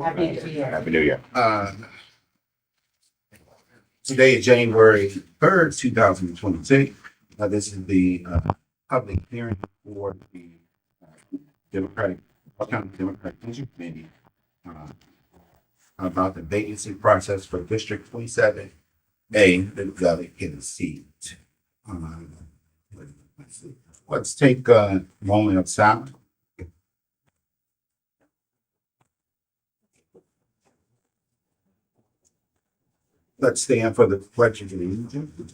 Happy New Year. Happy New Year. Today is January 3rd, 2022. This is the public hearing for the County Democratic Pension Committee about the vacancy process for District 27A, the delegate seat. Let's take a moment of silence. Let's stand for the pledge of allegiance.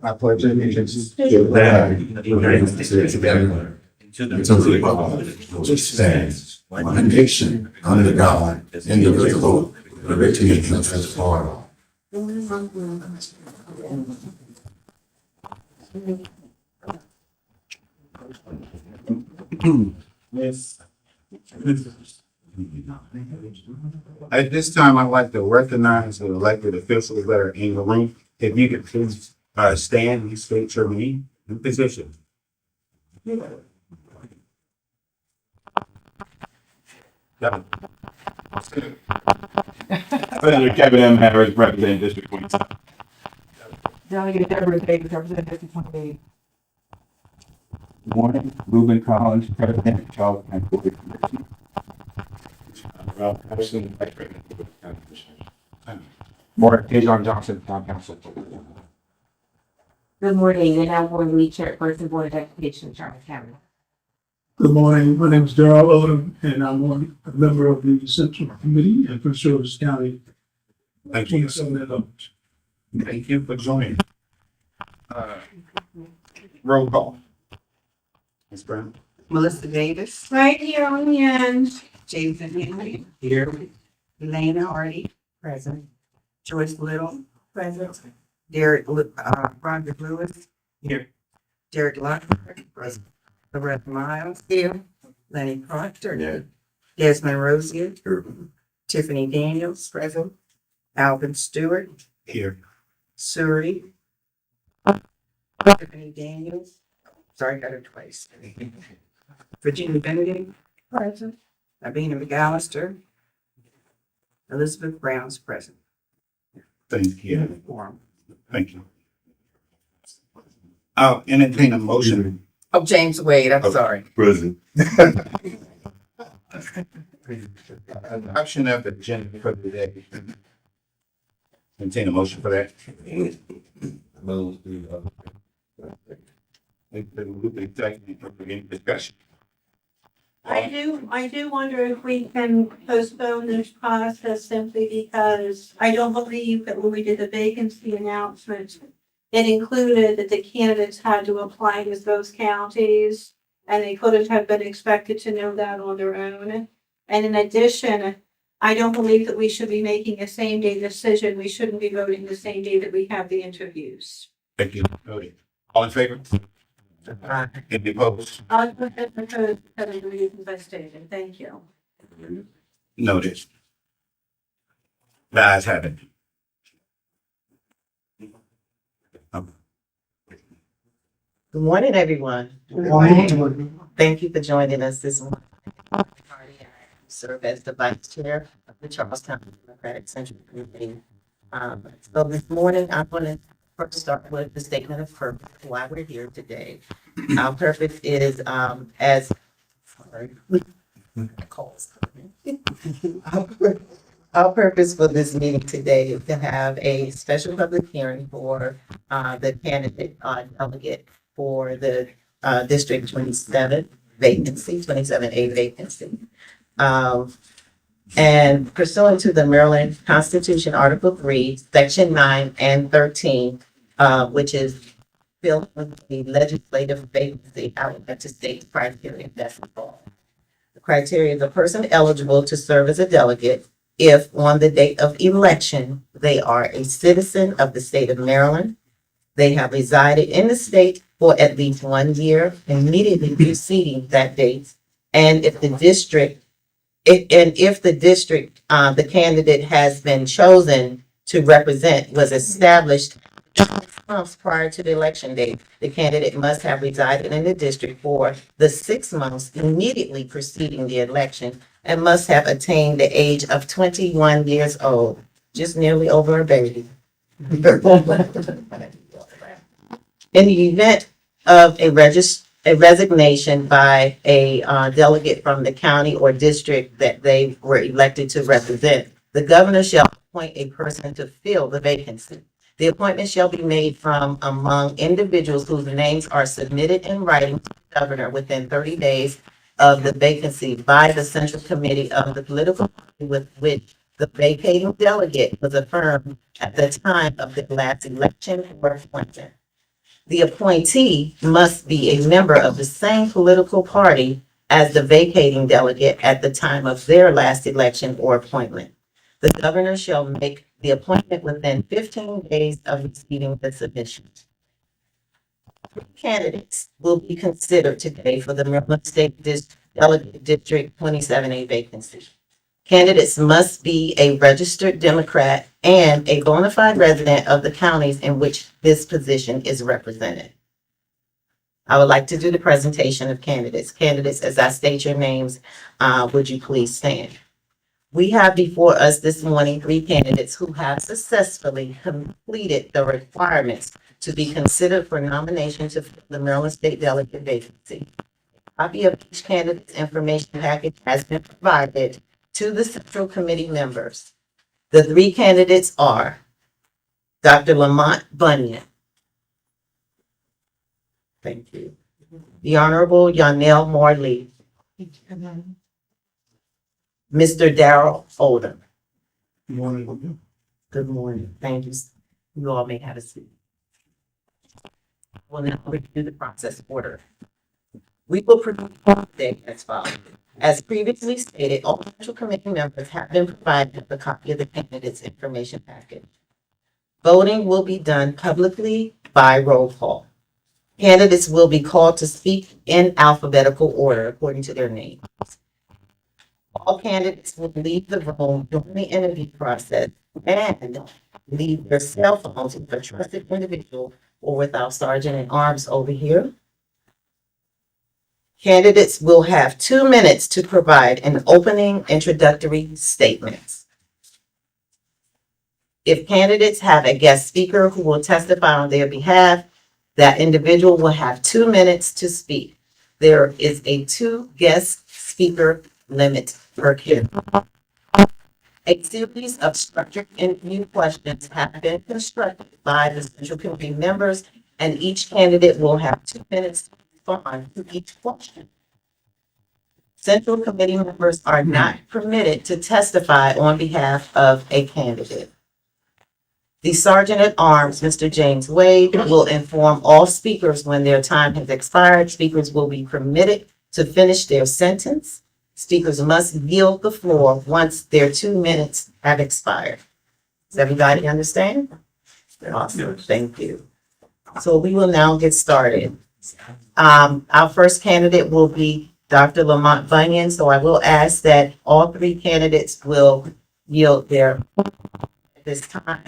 I pledge allegiance to the flag of the United States of America, and to the republic which stands one nation under God, indivisible, with liberty and justice for all. Yes. At this time, I'd like to recognize the elected officials that are in the room. If you could please stand and state your name and position. Senator Kevin M. Harris, representing District 27. Delegate Deborah Davis, representing District 28. Good morning. Ruben Collins, President, Charles County Board of Commissioners. Ralph Patterson, Vice President, Board of County Commissioners. Morning. Tejon Johnson, Town Council. Good morning, and I'm Board Lee, Chairperson, Board of Education, Charles County. Good morning. My name is Darrell Odom, and I'm a member of the Central Committee in Prince George's County. Thank you. 27 at large. Thank you for joining. Roll call. Ms. Brown. Melissa Davis, Right here on the end. Jason Henry, here. Elena Hardy, present. Joyce Little, present. Roderick Lewis, here. Derek Lockhart, present. Loretta Miles, here. Lenny Proctor, Yeah. Desmond Rosier, Tiffany Daniels, present. Alvin Stewart, Here. Suri. Tiffany Daniels, sorry, got her twice. Virginia Benedict, present. Abina McAllister. Elizabeth Brown's present. Thank you. Quorum. Thank you. I'll entertain a motion. Oh, James Wade, I'm sorry. Present. Adoption of the agenda for the day. Entertain a motion for that. Any discussion? I do wonder if we can postpone this process simply because I don't believe that when we did the vacancy announcement, it included that the candidates had to apply to those counties and they couldn't have been expected to know that on their own. And in addition, I don't believe that we should be making a same day decision. We shouldn't be voting the same day that we have the interviews. Thank you. Noted. All in favor? Any opposed? I'll put that because of the reasons I stated. Thank you. Noted. The ayes have it. Good morning, everyone. Thank you for joining us this morning. I serve as the vice chair of the Charlestown Democratic Central Committee. So this morning, I'm going to first start with the statement of purpose, why we're here today. Our purpose is our purpose for this meeting today is to have a special public hearing for the candidate delegate for the District 27 vacancy, 27A vacancy. And pursuant to the Maryland Constitution, Article 3, Section 9 and 13, which is filled with the legislative vacancy, I would have to state the criteria that's involved. The criteria is a person eligible to serve as a delegate if on the date of election, they are a citizen of the state of Maryland, they have resided in the state for at least 1 year immediately preceding that date, and if the district, the candidate has been chosen to represent, was established months prior to the election date, the candidate must have resided in the district for the 6 months immediately preceding the election and must have attained the age of 21 years old, just nearly over a baby. In the event of a resignation by a delegate from the county or district that they were elected to represent, the governor shall appoint a person to fill the vacancy. The appointment shall be made from among individuals whose names are submitted in writing to the governor within 30 days of the vacancy by the central committee of the political party with which the vacating delegate was affirmed at the time of the last election or appointment. The appointee must be a member of the same political party as the vacating delegate at the time of their last election or appointment. The governor shall make the appointment within 15 days of receiving the submission. 3 candidates will be considered today for the Maryland State Delegate District 27A vacancy. Candidates must be a registered Democrat and a bona fide resident of the counties in which this position is represented. I would like to do the presentation of candidates. Candidates, as I state your names, would you please stand? We have before us this morning 3 candidates who have successfully completed the requirements to be considered for nomination to fill the Maryland State Delegate vacancy. A copy of each candidate's information package has been provided to the Central Committee members. The 3 candidates are Dr. Lamont Bunyan. Thank you. The Honorable Yonell Moore-Lee. Mr. Darrell Oldham. Good morning. Thank you. You all may have a seat. We'll now review the process order. We will proceed today as follows. As previously stated, all Central Committee members have been provided a copy of the candidate's information package. Voting will be done publicly by roll call. Candidates will be called to speak in alphabetical order according to their name. All candidates will leave the room during the interview process and leave their cell phones with a trusted individual or with our sergeant at arms over here. Candidates will have 2 minutes to provide an opening introductory statement. If candidates have a guest speaker who will testify on their behalf, that individual will have 2 minutes to speak. There is a 2 guest speaker limit per candidate. A series of structured interview questions have been constructed by the Central Committee members, and each candidate will have 2 minutes to respond to each question. Central Committee members are not permitted to testify on behalf of a candidate. The Sergeant at Arms, Mr. James Wade, will inform all speakers when their time has expired. Speakers will be permitted to finish their sentence. Speakers must yield the floor once their 2 minutes have expired. Does everybody understand? Awesome, thank you. So we will now get started. Our first candidate will be Dr. Lamont Bunyan. So I will ask that all 3 candidates will yield their at this time.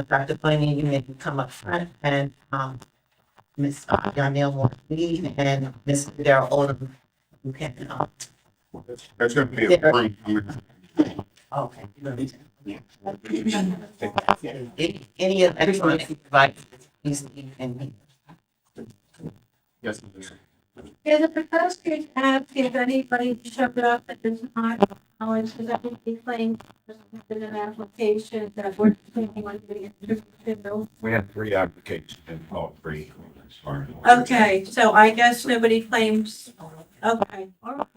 Dr. Bunyan, you may come up front, and Ms. Yonell Moore-Lee and Mr. Darrell Oldham, you can. There's going to be a room. Okay. Any electronic device needs to be in. Yes. Yeah, the proposed case ask if anybody showed up that does not acknowledge that anybody claims in an application that we're thinking on the interview. We had 3 applications and all 3. Okay, so I guess nobody claims, okay, all right.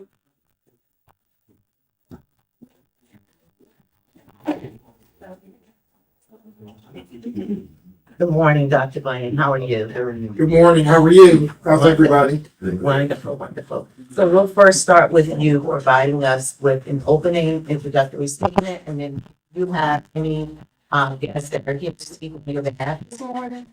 Good morning, Dr. Bunyan. How are you? Good morning. How are you? How's everybody? Wonderful, wonderful. So we'll first start with you providing us with an opening introductory statement, and then you have any guests that are here to speak on your behalf this morning.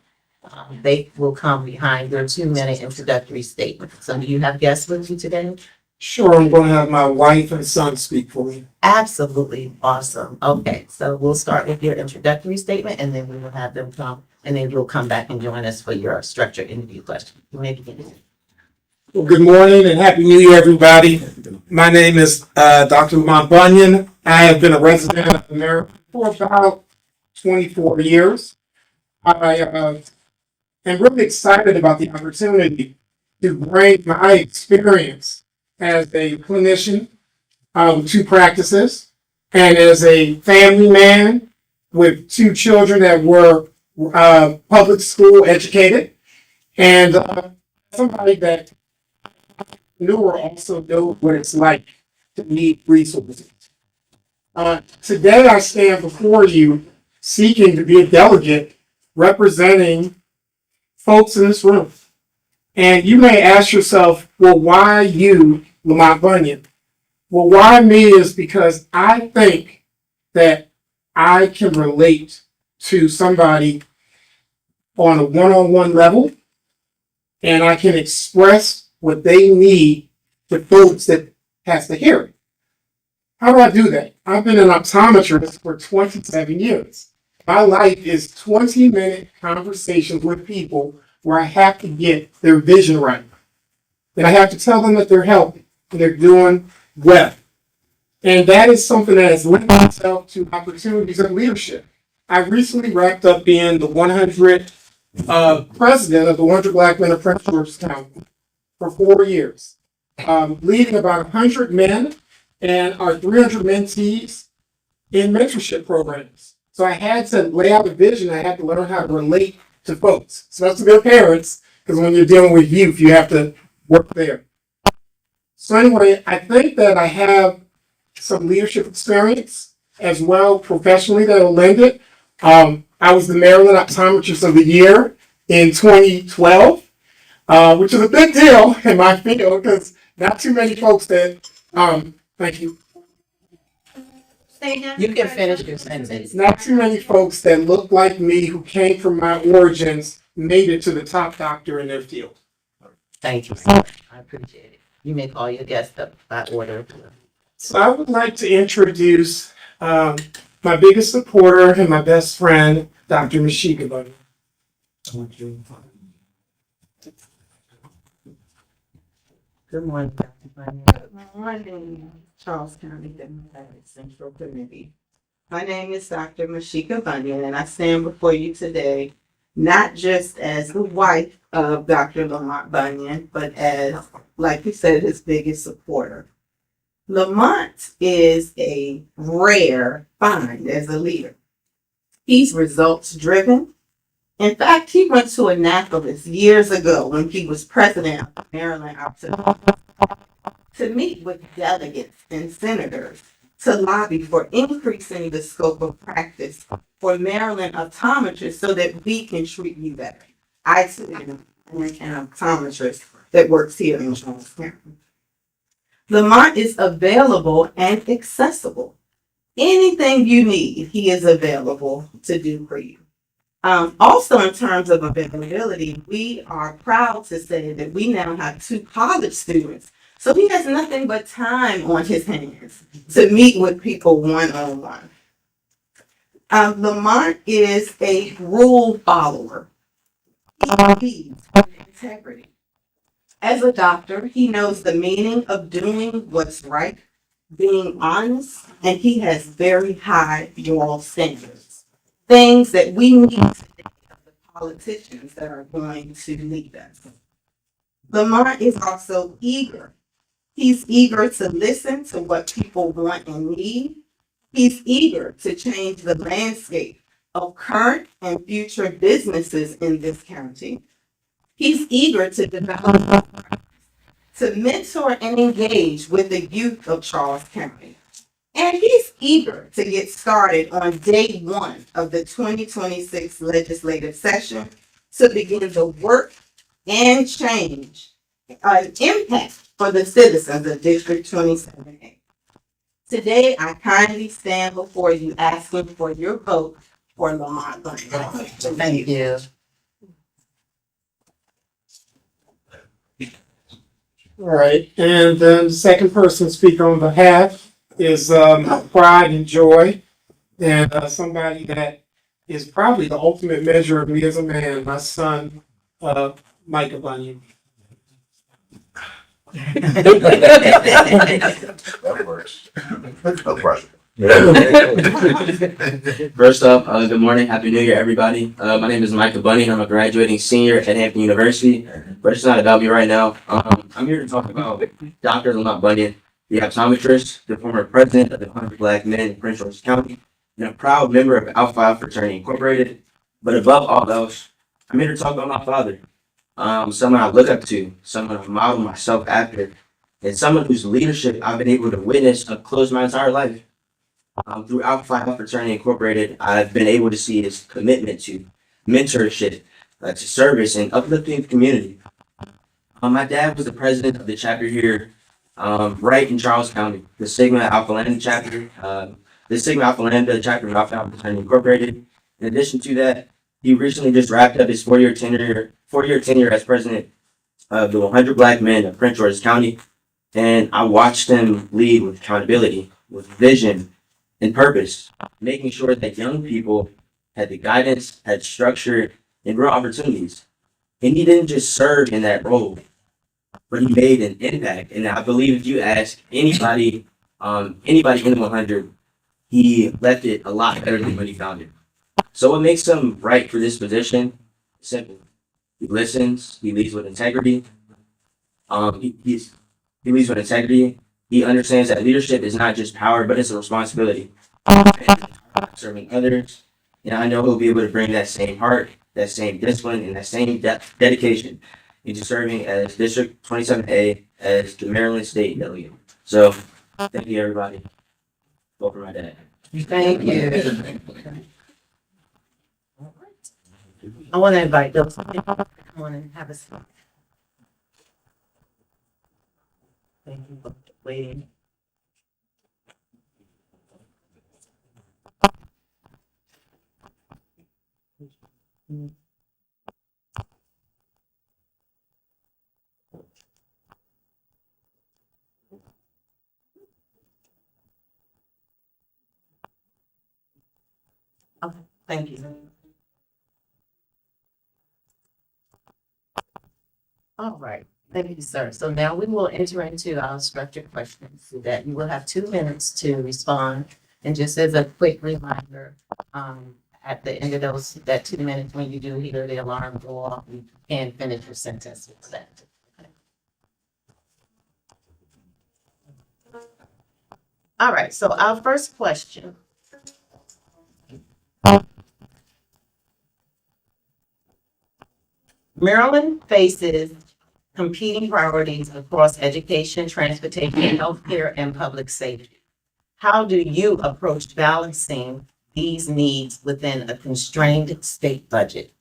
They will come behind your 2-minute introductory statement. So do you have guests with you today? Sure, I'm going to have my wife and son speak for me. Absolutely awesome. Okay, so we'll start with your introductory statement, and then we will have them come and then you'll come back and join us for your structured interview question. You may begin. Well, good morning and happy New Year, everybody. My name is Dr. Lamont Bunyan. I have been a resident of America for about 24 years. I am really excited about the opportunity to bring my experience as a clinician with 2 practices and as a family man with 2 children that were public school educated, and somebody that knew or also know what it's like to need resources. Today I stand before you seeking to be a delegate representing folks in this room. And you may ask yourself, well, why you, Lamont Bunyan? Well, why me is because I think that I can relate to somebody on a one-on-one level, and I can express what they need to folks that has to hear it. How do I do that? I've been an optometrist for 27 years. My life is 20-minute conversations with people where I have to get their vision right. And I have to tell them that they're healthy and they're doing well. And that is something that has lent itself to opportunities of leadership. I recently wrapped up being the 100th president of the 100 Black Men of Prince George's County for 4 years, leading about 100 men and our 300 mentees in mentorship programs. So I had to lay out a vision. I had to learn how to relate to folks, especially their parents, because when you're dealing with youth, you have to work there. So anyway, I think that I have some leadership experience as well professionally that will lend it. I was the Maryland Optometrist of the Year in 2012. Which is a big deal in my field because not too many folks that, thank you. You can finish your sentence. Not too many folks that look like me who came from my origins made it to the top doctor in their field. Thank you so much. I appreciate it. You may call your guest up by order. So I would like to introduce my biggest supporter and my best friend, Dr. Mashika Bunyan. Good morning, Dr. Bunyan. Good morning, Charles County Democratic Central Committee. My name is Dr. Mashika Bunyan, and I stand before you today not just as the wife of Dr. Lamont Bunyan, but as, like you said, his biggest supporter. Lamont is a rare find as a leader. He's results driven. In fact, he went to Annapolis years ago when he was president of the Maryland Optometrists to meet with delegates and senators to lobby for increasing the scope of practice for Maryland optometrists so that we can treat you better. I too am an optometrist that works here in Charles County. Lamont is available and accessible. Anything you need, he is available to do for you. Also, in terms of availability, we are proud to say that we now have 2 college students. So he has nothing but time on his hands to meet with people one-on-one. Lamont is a rule follower. He leads with integrity. As a doctor, he knows the meaning of doing what's right, being honest, and he has very high moral standards. Things that we need today of the politicians that are going to lead us. Lamont is also eager. He's eager to listen to what people want and need. He's eager to change the landscape of current and future businesses in this county. He's eager to develop, to mentor and engage with the youth of Charles County. And he's eager to get started on day 1 of the 2026 legislative session to begin the work and change, impact for the citizens of District 27A. Today, I kindly stand before you asking for your vote for Lamont Bunyan. Thank you. All right, and then the second person to speak on behalf is my pride and joy, and somebody that is probably the ultimate measure of me as a man, my son, Micah Bunyan. That works. No pressure. First up, good morning, happy new year, everybody. My name is Micah Bunny. I'm a graduating senior at Hampton University, but it's not about me right now. I'm here to talk about Dr. Lamont Bunyan, the optometrist, the former president of the 100 Black Men in Prince George's County, and a proud member of Alpha Phi Fraternity Incorporated. But above all else, I'm here to talk about my father, someone I look up to, someone I model myself after, and someone whose leadership I've been able to witness up close my entire life. Through Alpha Phi Fraternity Incorporated, I've been able to see his commitment to mentorship, to service, and uplifting the community. My dad was the president of the chapter here, right in Charles County, the Sigma Alpha Lambda chapter. The Sigma Alpha Lambda chapter of Alpha Phi Fraternity Incorporated. In addition to that, he recently just wrapped up his four-year tenure as president of the 100 Black Men of Prince George's County, and I watched him lead with accountability, with vision, and purpose, making sure that young people had the guidance, had structure, and real opportunities. And he didn't just serve in that role, but he made an impact. And I believe if you ask anybody in the 100, he left it a lot better than when he found it. So what makes him right for this position? Simple. He listens. He leads with integrity. He leads with integrity. He understands that leadership is not just power, but it's a responsibility. Serving others. And I know he'll be able to bring that same heart, that same discipline, and that same dedication into serving as District 27A as the Maryland State delegate. So, thank you, everybody. Vote for my dad. Thank you. I want to invite those to come on and have a seat. Thank you for waiting. Okay, thank you. All right, thank you, sir. So now we will enter into our structured questions so that you will have 2 minutes to respond. And just as a quick reminder, at the end of that 2 minutes, when you do hear the alarm go off, you can finish your sentence with that. All right, so our first question. Maryland faces competing priorities across education, transportation, healthcare, and public safety. How do you approach balancing these needs within a constrained state budget?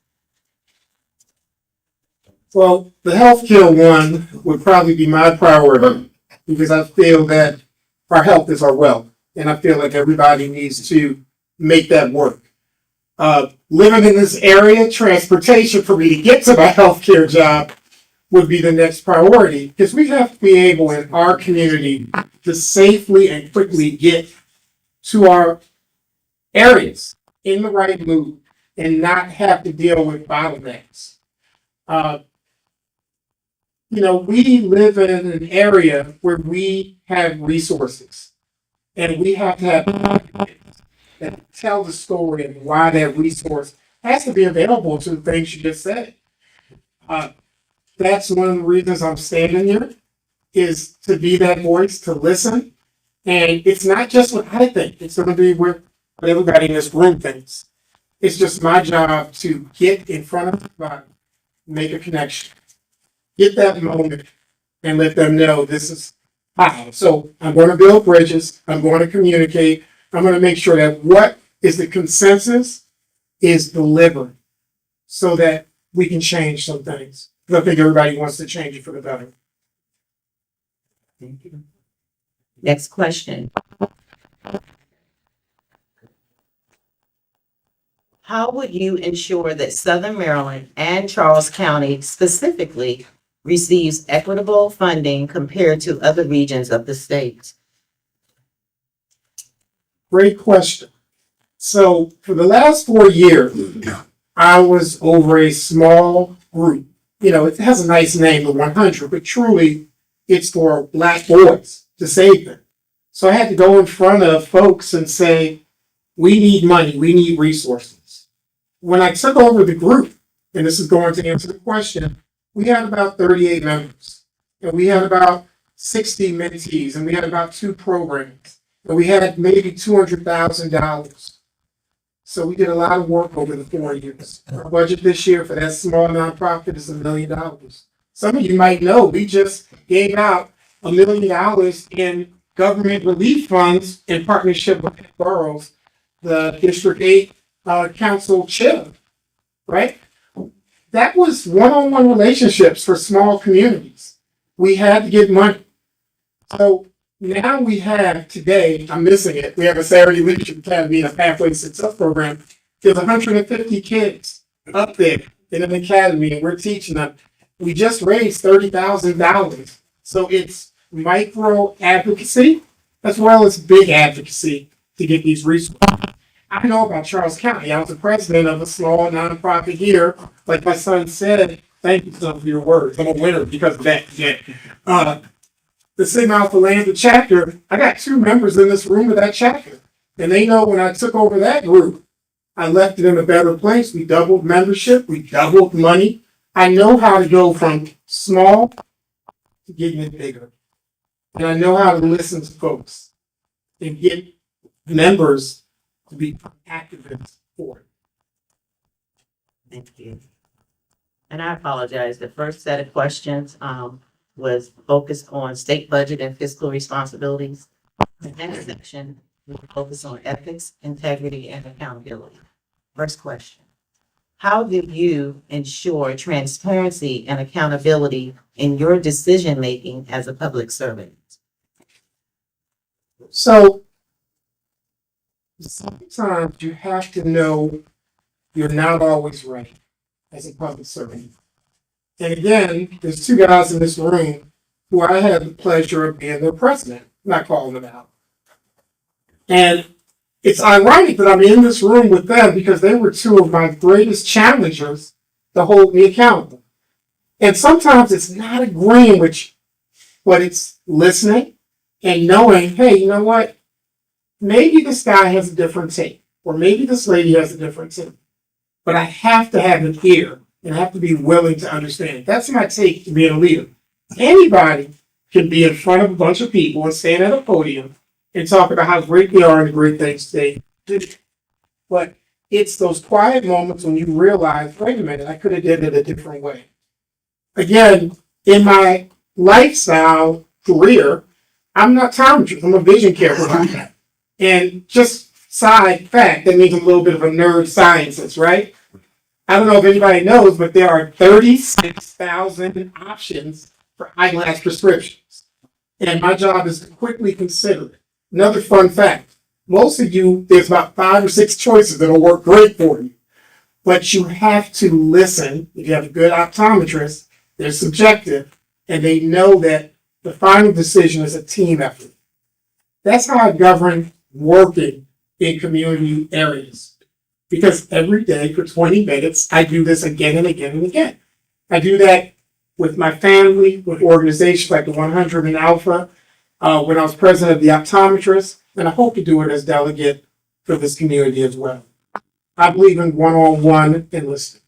Well, the healthcare one would probably be my priority because I feel that our health is our wealth, and I feel like everybody needs to make that work. Living in this area, transportation for me to get to my healthcare job would be the next priority because we have to be able in our community to safely and quickly get to our areas in the right mood and not have to deal with bottlenecks. We live in an area where we have resources and we have to have that tell the story of why that resource has to be available to the things you just said. That's one of the reasons I'm standing here, is to be that voice, to listen. And it's not just what I think, it's going to be what everybody in this room thinks. It's just my job to get in front of everybody, make a connection, get that moment, and let them know this is how. So I'm going to build bridges, I'm going to communicate, I'm going to make sure that what is the consensus is delivered so that we can change some things. Because I think everybody wants to change it for the better. Thank you. Next question. How would you ensure that Southern Maryland and Charles County specifically receives equitable funding compared to other regions of the state? Great question. So for the last 4 years, I was over a small group. You know, it has a nice name, the 100, but truly it's for Black boys to save them. So I had to go in front of folks and say, we need money, we need resources. When I took over the group, and this is going to answer the question, we had about 38 members, and we had about 60 mentees, and we had about 2 programs, and we had maybe $200,000. So we did a lot of work over the 4 years. Our budget this year for that small nonprofit is $1 million. Some of you might know we just gave out $1 million in government relief funds in partnership with boroughs, the District 8 Council chair, right? That was one-on-one relationships for small communities. We had to get money. So now we have today, I'm missing it, we have a Saturday Leadership Academy and a Pathway to Success program. There's 150 kids up there in an academy and we're teaching them. We just raised $30,000. So it's micro advocacy as well as big advocacy to get these resources. I know about Charles County. I was the president of a small nonprofit here. Like my son said, thank you, son, for your words. I'm a winner because of that. Yeah. The Sigma Alpha Lambda chapter, I got 2 members in this room of that chapter. And they know when I took over that group, I left it in a better place. We doubled membership. We doubled money. I know how to go from small to getting it bigger. And I know how to listen to folks and get members to be activists for it. Thank you. And I apologize. The first set of questions was focused on state budget and fiscal responsibilities. The next section will focus on ethics, integrity, and accountability. First question. How do you ensure transparency and accountability in your decision-making as a public servant? So sometimes you have to know you're not always right as a public servant. And again, there's 2 guys in this room who I had the pleasure of being their president, not calling them out. And it's ironic that I'm in this room with them because they were 2 of my greatest challengers to hold me accountable. And sometimes it's not agreeing with you, but it's listening and knowing, hey, you know what? Maybe this guy has a different take, or maybe this lady has a different take. But I have to have an ear and I have to be willing to understand. That's my take to being a leader. Anybody can be in front of a bunch of people and stand at a podium and talk about how great they are and the great things they do. But it's those quiet moments when you realize, wait a minute, I could have did it a different way. Again, in my lifestyle career, I'm not optometrist, I'm a vision care provider. And just side fact, that means I'm a little bit of a nerd scientist, right? I don't know if anybody knows, but there are 36,000 options for eyeglass prescriptions. And my job is to quickly consider it. Another fun fact, most of you, there's about 5 or 6 choices that'll work great for you. But you have to listen. If you have a good optometrist, they're subjective, and they know that the final decision is a team effort. That's how I govern working in community areas. Because every day for 20 minutes, I do this again and again and again. I do that with my family, with organizations like the 100 and Alpha, when I was president of the optometrists, and I hope to do it as delegate for this community as well. I believe in one-on-one and listening.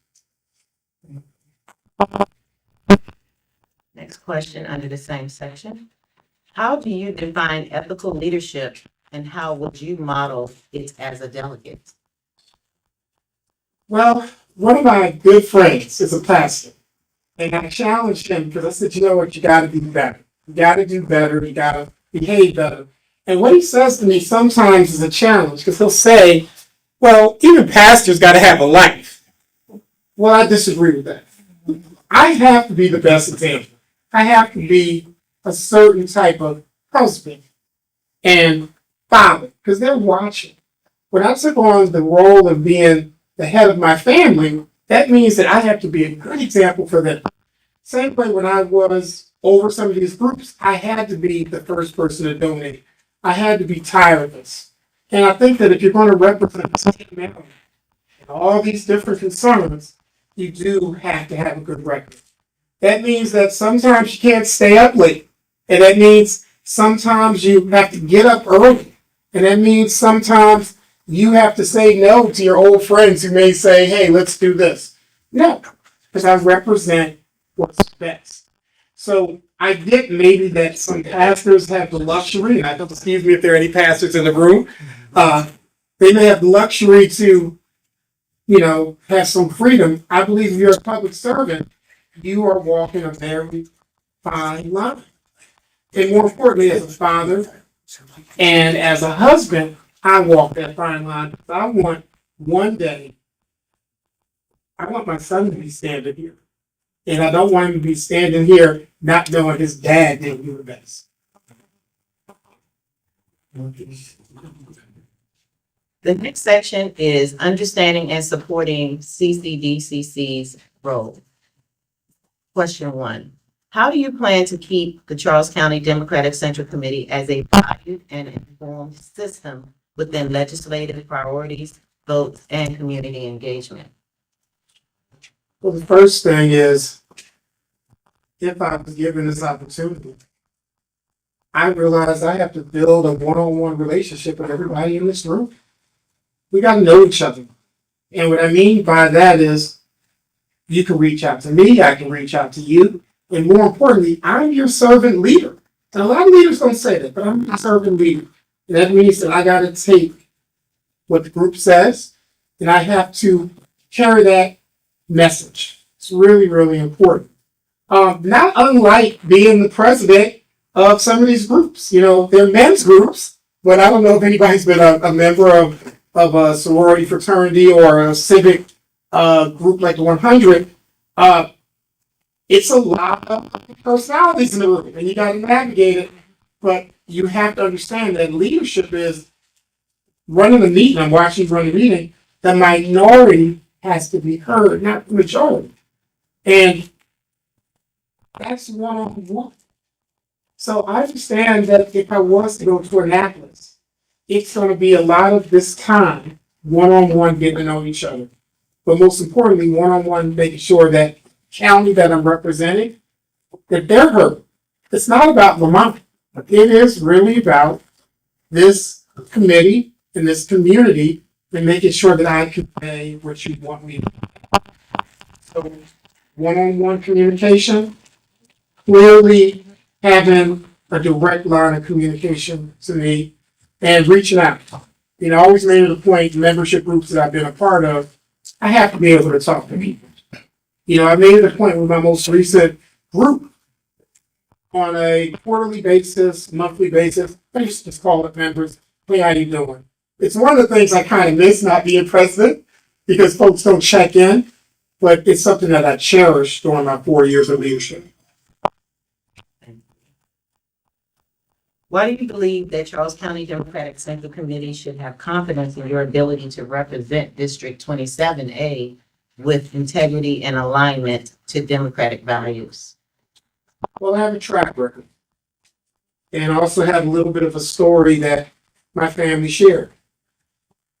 Next question under the same section. How do you define ethical leadership and how would you model it as a delegate? Well, one of my good friends is a pastor, and I challenged him because I said, you know what, you got to do better. You got to do better. You got to behave better. And what he says to me sometimes is a challenge because he'll say, well, even pastors got to have a life. Well, I disagree with that. I have to be the best example. I have to be a certain type of husband and father because they're watching. When I took on the role of being the head of my family, that means that I have to be a good example for them. Same way when I was over some of these groups, I had to be the first person to donate. I had to be tireless. And I think that if you're going to represent the state of Maryland and all these different concerns, you do have to have a good record. That means that sometimes you can't stay up late. And that means sometimes you have to get up early. And that means sometimes you have to say no to your old friends who may say, hey, let's do this. No, because I represent what's best. So I get maybe that some pastors have the luxury, and I don't, excuse me if there are any pastors in the room, they may have the luxury to, have some freedom. I believe if you're a public servant, you are walking a very fine line. And more importantly, as a father and as a husband, I walk that fine line. I want one day, I want my son to be standing here. And I don't want him to be standing here not knowing his dad didn't do the best. The next section is understanding and supporting CCDCC's role. Question 1. How do you plan to keep the Charles County Democratic Central Committee as a valued and informed system within legislative priorities, votes, and community engagement? Well, the first thing is, if I was given this opportunity, I realized I have to build a one-on-one relationship with everybody in this room. We got to know each other. And what I mean by that is you can reach out to me, I can reach out to you. And more importantly, I'm your servant leader. And a lot of leaders don't say that, but I'm your servant leader. And that means that I got to take what the group says, and I have to carry that message. It's really, really important. Not unlike being the president of some of these groups. They're men's groups, but I don't know if anybody's been a member of a sorority fraternity or a civic group like the 100. It's a lot of personalities in the room, and you got to navigate it. But you have to understand that leadership is running a meeting. I'm watching you run a meeting. The minority has to be heard, not the majority. And that's one-on-one. So I understand that if I was to go to Annapolis, it's going to be a lot of this time one-on-one getting to know each other. But most importantly, one-on-one making sure that county that I'm representing, that they're heard. It's not about Lamont. It is really about this committee and this community and making sure that I convey what you want me to do. So one-on-one communication, clearly having a direct line of communication to me and reaching out. I always made it a point, membership groups that I've been a part of, I have to be able to talk to people. I made it a point with my most recent group on a quarterly basis, monthly basis. I used to just call it members. Hey, how you doing? It's one of the things I kind of miss not being president because folks don't check in, but it's something that I cherish during my 4 years of leadership. Why do you believe that Charles County Democratic Central Committee should have confidence in your ability to represent District 27A with integrity and alignment to democratic values? Well, I have a track record. And I also have a little bit of a story that my family shared.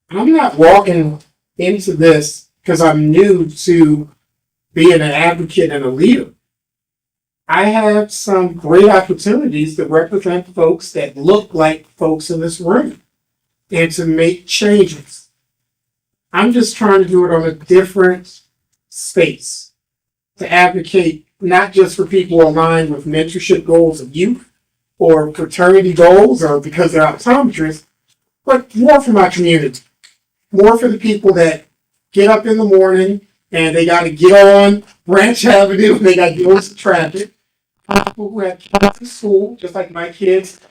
I'm not walking into this because I'm new to being an advocate and a leader. I have some great opportunities to represent folks that look like folks in this room and to make changes. I'm just trying to do it on a different space, to advocate not just for people aligned with mentorship goals of youth or fraternity goals or because they're optometrists, but more for my community, more for the people that get up in the morning and they got to get on Branch Avenue and they got to deal with the traffic. People who have kids in school, just like my kids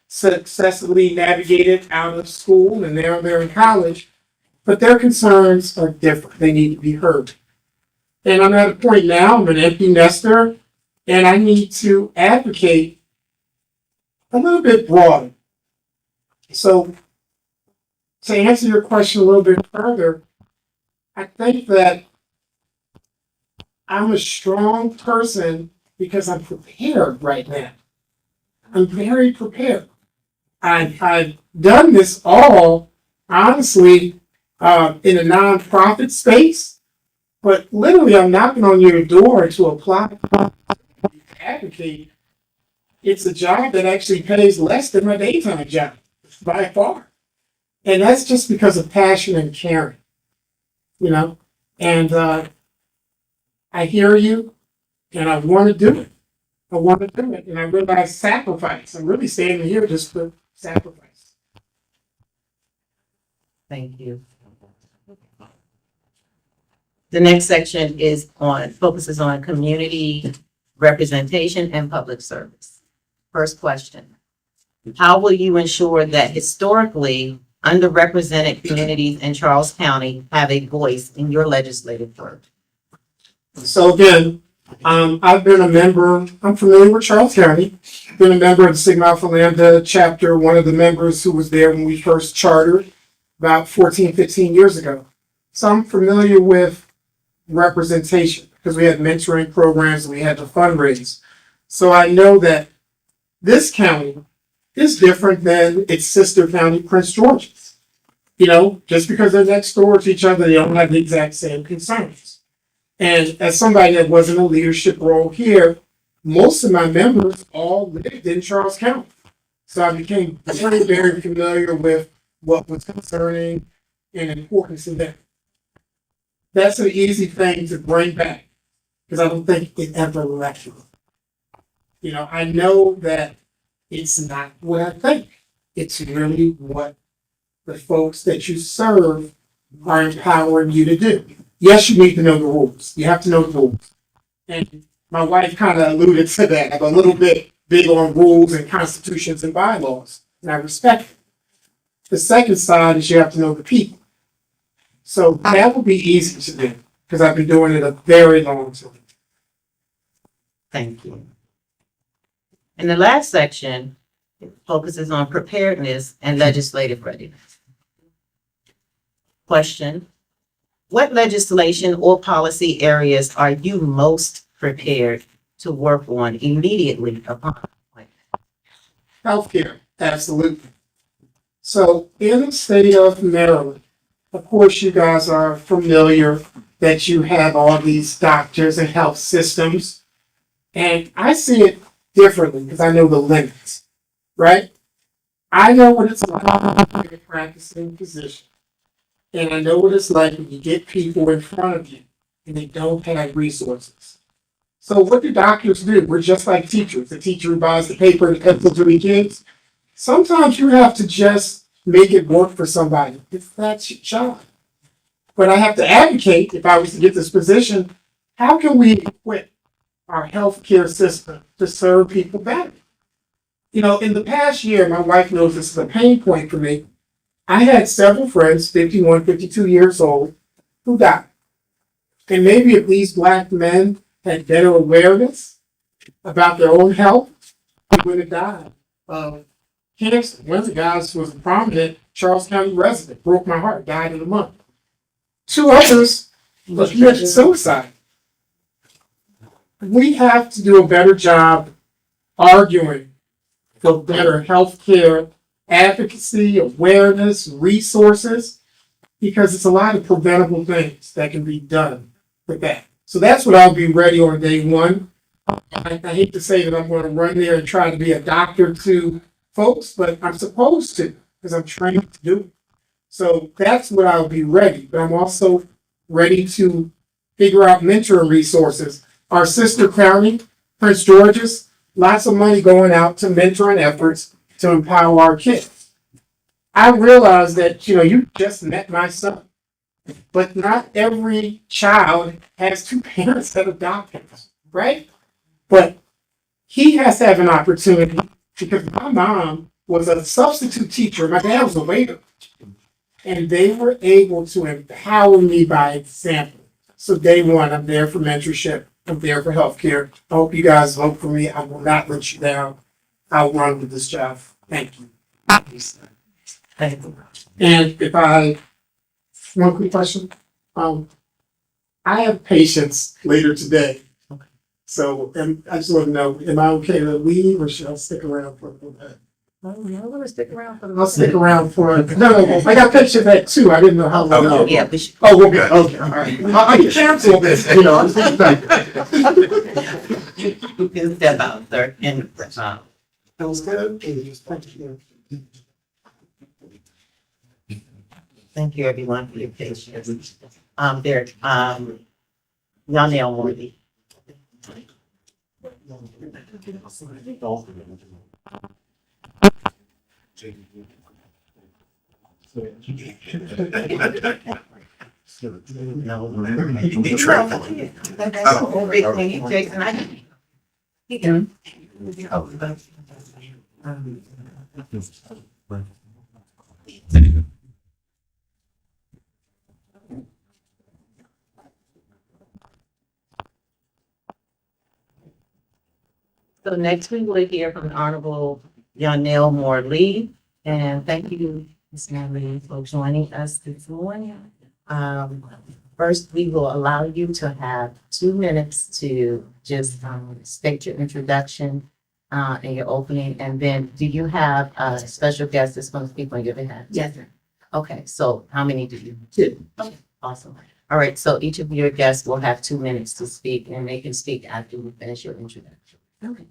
successfully navigated out of school and now they're in college, but their concerns are different. They need to be heard. And I'm at a point now, I'm an empty nester, and I need to advocate a little bit broader. So to answer your question a little bit further, I think that I'm a strong person because I'm prepared right now. I'm very prepared. I've done this all honestly, in a nonprofit space, but literally I'm knocking on your door to apply, to advocate. It's a job that actually pays less than my daytime job by far. And that's just because of passion and caring, you know? And I hear you and I want to do it. I want to do it. And I realize sacrifice. I'm really standing here just for sacrifice. Thank you. The next section focuses on community representation and public service. First question. How will you ensure that historically underrepresented communities in Charles County have a voice in your legislative work? So again, I've been a member, I'm familiar with Charles County, been a member of the Sigma Alpha Lambda chapter, one of the members who was there when we first chartered about 14, 15 years ago. So I'm familiar with representation because we had mentoring programs and we had to fundraise. So I know that this county is different than its sister county, Prince George's. You know, just because they're next door to each other, they don't have the exact same concerns. And as somebody that was in a leadership role here, most of my members all lived in Charles County. So I became very, very familiar with what was concerning and important to them. That's an easy thing to bring back because I don't think it ever left me. You know, I know that it's not what I think. It's really what the folks that you serve are empowering you to do. Yes, you need to know the rules. You have to know the rules. And my wife kind of alluded to that. I'm a little bit big on rules and constitutions and bylaws, and I respect it. The second side is you have to know the people. So that will be easy to do because I've been doing it a very long time. Thank you. And the last section focuses on preparedness and legislative readiness. Question: what legislation or policy areas are you most prepared to work on immediately upon appointment? Healthcare, absolutely. So in the state of Maryland, of course, you guys are familiar that you have all these doctors and health systems. And I see it differently because I know the limits, right? I know what it's like to be a practicing physician. And I know what it's like when you get people in front of you and they don't have resources. So what do doctors do? We're just like teachers. The teacher who buys the paper and pencil to the kids. Sometimes you have to just make it work for somebody. It's that job. But I have to advocate, if I was to get this position, how can we equip our healthcare system to serve people better? You know, in the past year, my wife knows this is a pain point for me. I had several friends, 51, 52 years old, who died. And maybe if these Black men had better awareness about their own health, they would have died of cancer. One of the guys was a prominent Charles County resident, broke my heart, died in a month. Two others committed suicide. We have to do a better job arguing for better health care advocacy, awareness, resources, because it's a lot of preventable things that can be done with that. So that's what I'll be ready on day one. I hate to say that I'm going to run there and try to be a doctor to folks, but I'm supposed to because I'm trained to do it. So that's what I'll be ready. But I'm also ready to figure out mentoring resources. Our sister county, Prince George's, lots of money going out to mentoring efforts to empower our kids. I realize that, you just met my son, but not every child has two parents that are doctors, right? But he has to have an opportunity because my mom was a substitute teacher. My dad was a waiter. And they were able to empower me by example. So day one, I'm there for mentorship. I'm there for healthcare. I hope you guys vote for me. I will not let you down. I'll run with this job. Thank you. Thank you. And one quick question. I have patients later today. So I just want to know, am I okay to leave or should I stick around for a little bit? I'll stick around for, no, I got pictures of that too. I didn't know how long. Okay. Yeah, we should. Oh, okay, okay, all right. I can cancel this, you know. You can step out, sir, and, That was good. thank you everyone for your patience. Derek, Yonell Worthy. No. Be careful. Oh, big thing, you Jason, he can. So next we will hear from the Honorable Yonell Moore Lee, and thank you, Ms. Natalie, for joining us this morning. First, we will allow you to have 2 minutes to just state your introduction and your opening, and then do you have a special guest that's going to speak on your behalf? Yes, sir. Okay, so how many do you? 2. Okay, awesome. All right, so each of your guests will have 2 minutes to speak, and they can speak after you finish your introduction. Okay.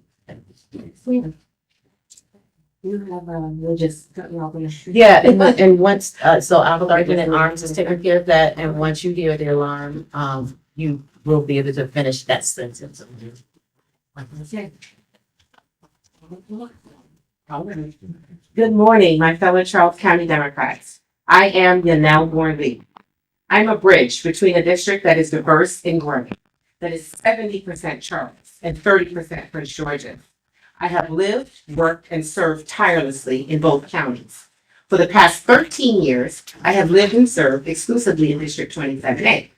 You have, you'll just cut me off on the street. Yeah, and once, so our sergeant at arms is taking care of that, and once you hear the alarm, you will be able to finish that sentence. Good morning, my fellow Charles County Democrats. I am Yonell Moore Lee. I'm a bridge between a district that is diverse and growing, that is 70% Charles and 30% Prince George's. I have lived, worked, and served tirelessly in both counties. For the past 13 years, I have lived and served exclusively in District 27A.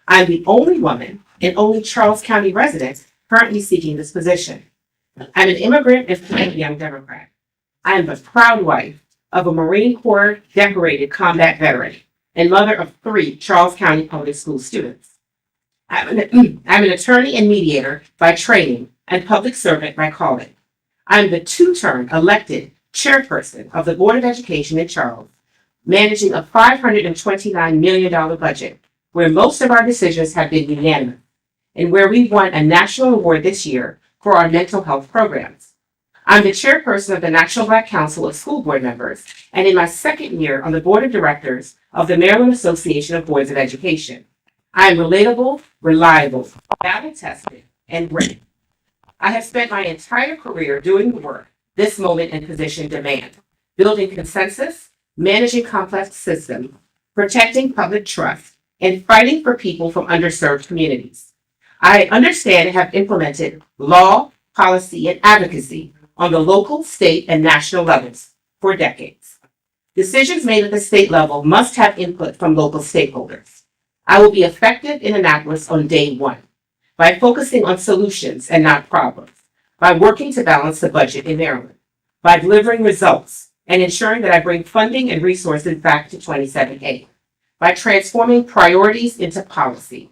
I'm the only woman and only Charles County resident currently seeking this position. I'm an immigrant and fluent young Democrat. I am the proud wife of a Marine Corps decorated combat veteran and mother of 3 Charles County Public School students. I'm an attorney and mediator by training and public servant by calling. I'm the 2-term elected chairperson of the Board of Education in Charles, managing a $529 million budget, where most of our decisions have been unanimous, and where we won a national award this year for our mental health programs. I'm the chairperson of the National Black Council of School Board Members, and in my 2nd year on the Board of Directors of the Maryland Association of Boards of Education. I am relatable, reliable, battle-tested, and ready. I have spent my entire career doing the work this moment and position demand, building consensus, managing complex systems, protecting public trust, and fighting for people from underserved communities. I understand and have implemented law, policy, and advocacy on the local, state, and national levels for decades. Decisions made at the state level must have input from local stakeholders. I will be effective in Annapolis on day 1 by focusing on solutions and not problems, by working to balance the budget in Maryland, by delivering results and ensuring that I bring funding and resources back to 27A, by transforming priorities into policy,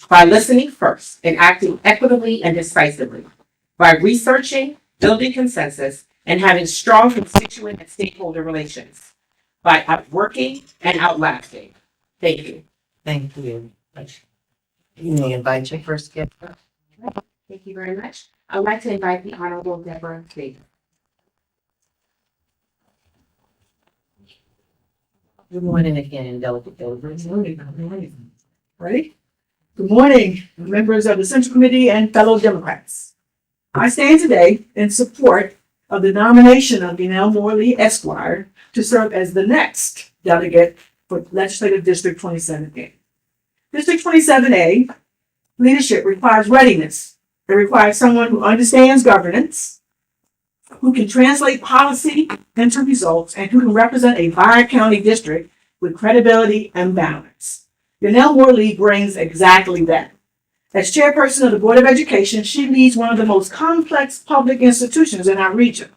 by listening first and acting equitably and decisively, by researching, building consensus, and having strong constituent and stakeholder relations, by outworking and outlasting. Thank you. Thank you. You may invite your first guest. Thank you very much. I would like to invite the Honorable Deborah Davis. Good morning again, Delegate Davis. Ready? Good morning, members of the Central Committee and fellow Democrats. I stand today in support of the nomination of Yonell Moore Lee Esquire to serve as the next delegate for Legislative District 27A. District 27A leadership requires readiness. It requires someone who understands governance, who can translate policy into results, and who can represent a bi-county district with credibility and balance. Yonell Moore Lee brings exactly that. As chairperson of the Board of Education, she leads one of the most complex public institutions in our region,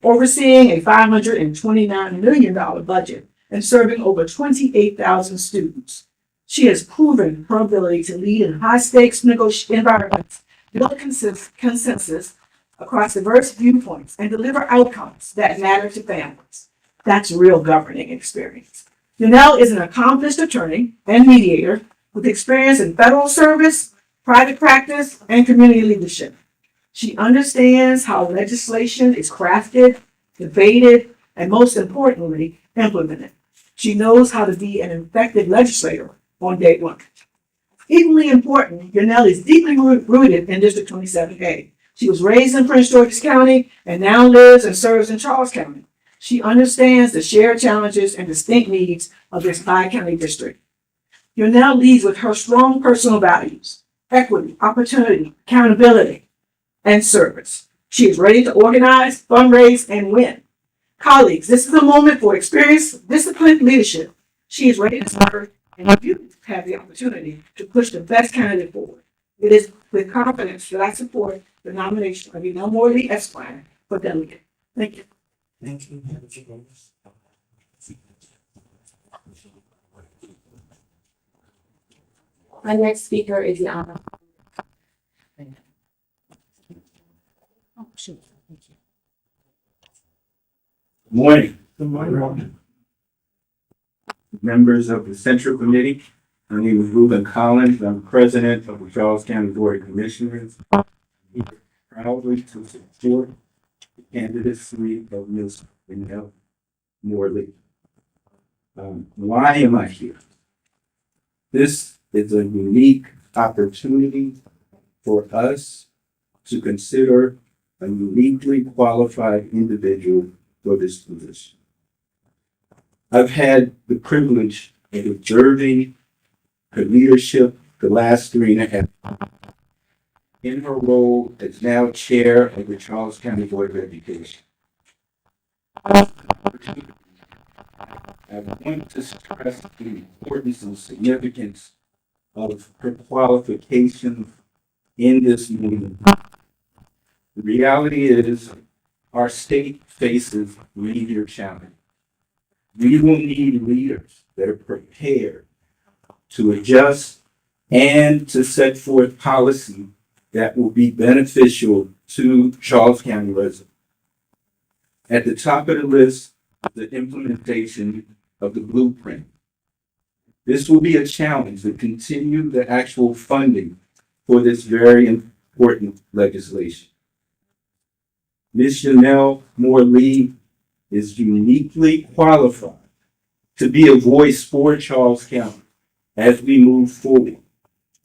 overseeing a $529 million budget and serving over 28,000 students. She has proven her ability to lead in high-stakes environments, build consensus, across diverse viewpoints and deliver outcomes that matter to families. That's real governing experience. Yanel is an accomplished attorney and mediator with experience in federal service, private practice, and community leadership. She understands how legislation is crafted, debated, and most importantly, implemented. She knows how to be an effective legislator on day one. Equally important, Yanel is deeply rooted in District 27A. She was raised in Prince George's County and now lives and serves in Charles County. She understands the shared challenges and distinct needs of this bi-county district. Yanel leads with her strong personal values, equity, opportunity, accountability, and service. She is ready to organize, fundraise, and win. Colleagues, this is a moment for experienced, disciplined leadership. She is ready to serve, and you have the opportunity to push the best candidate forward. It is with confidence that I support the nomination of Yanel Morley Esquire for delegate. Thank you. Thank you. Our next speaker is the Honorable. Oh, shoot. Thank you. Morning, Good morning. members of the Central Committee. My name is Ruben Collins. I'm president of the Charles County Board of Commissioners. I'm here proudly to support the candidacy of Ms. Yanel Morley. Why am I here? This is a unique opportunity for us to consider a uniquely qualified individual for this position. I've had the privilege of observing her leadership the last 3.5 years in her role as now chair of the Charles County Board of Education. I want to stress the importance and significance of her qualifications in this movement. The reality is our state faces major challenges. We will need leaders that are prepared to adjust and to set forth policy that will be beneficial to Charles County residents. At the top of the list, the implementation of the blueprint. This will be a challenge to continue the actual funding for this very important legislation. Ms. Yanel Morley is uniquely qualified to be a voice for Charles County as we move forward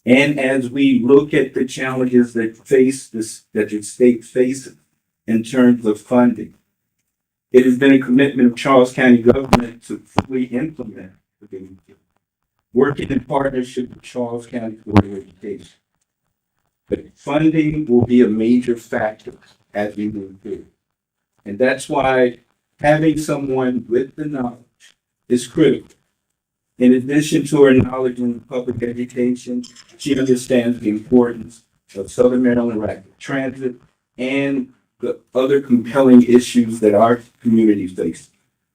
and as we look at the challenges that the state faces in terms of funding. It has been a commitment of Charles County government to fully implement the blueprint, working in partnership with Charles County Board of Education. But funding will be a major factor as we move forward. And that's why having someone with the knowledge is critical. In addition to her knowledge in public education, she understands the importance of Southern Maryland Rapid Transit and the other compelling issues that our community faces.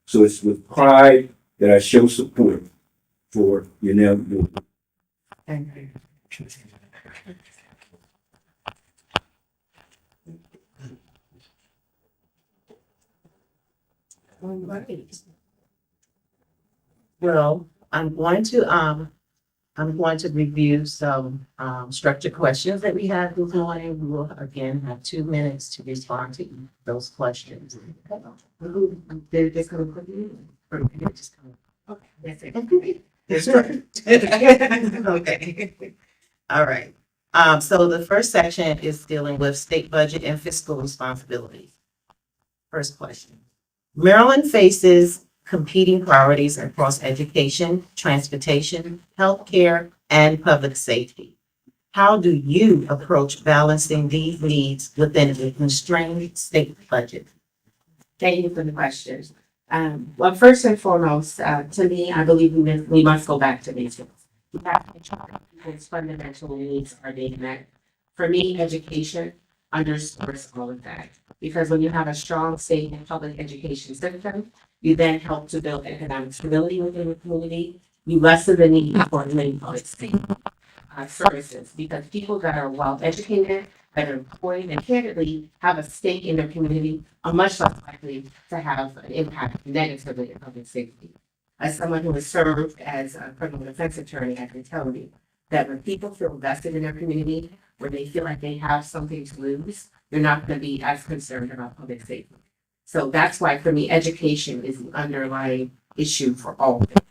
So it's with pride that I show support for Yanel Morley. Thank you. Well, I'm going to review some structured questions that we had this morning. We will again have 2 minutes to respond to those questions. Did they come from you? Or did they just come? Okay. That's right. Okay. All right. So the first section is dealing with state budget and fiscal responsibilities. First question. Maryland faces competing priorities across education, transportation, healthcare, and public safety. How do you approach balancing these needs within a constrained state budget? Thank you for the question. Well, first and foremost, to me, I believe we must go back to basics. We have to ensure that people's fundamental needs are being met. For me, education underscores all of that. Because when you have a strong state and public education system, you then help to build economic stability within the community. You lessen the need for many public state services, because people that are well educated that are employed and candidly have a stake in their community are much less likely to have an impact negatively on public safety. As someone who has served as a criminal defense attorney, I can tell you that when people feel vested in their community, where they feel like they have something to lose, they're not going to be as concerned about public safety. So that's why, for me, education is the underlying issue for all of it.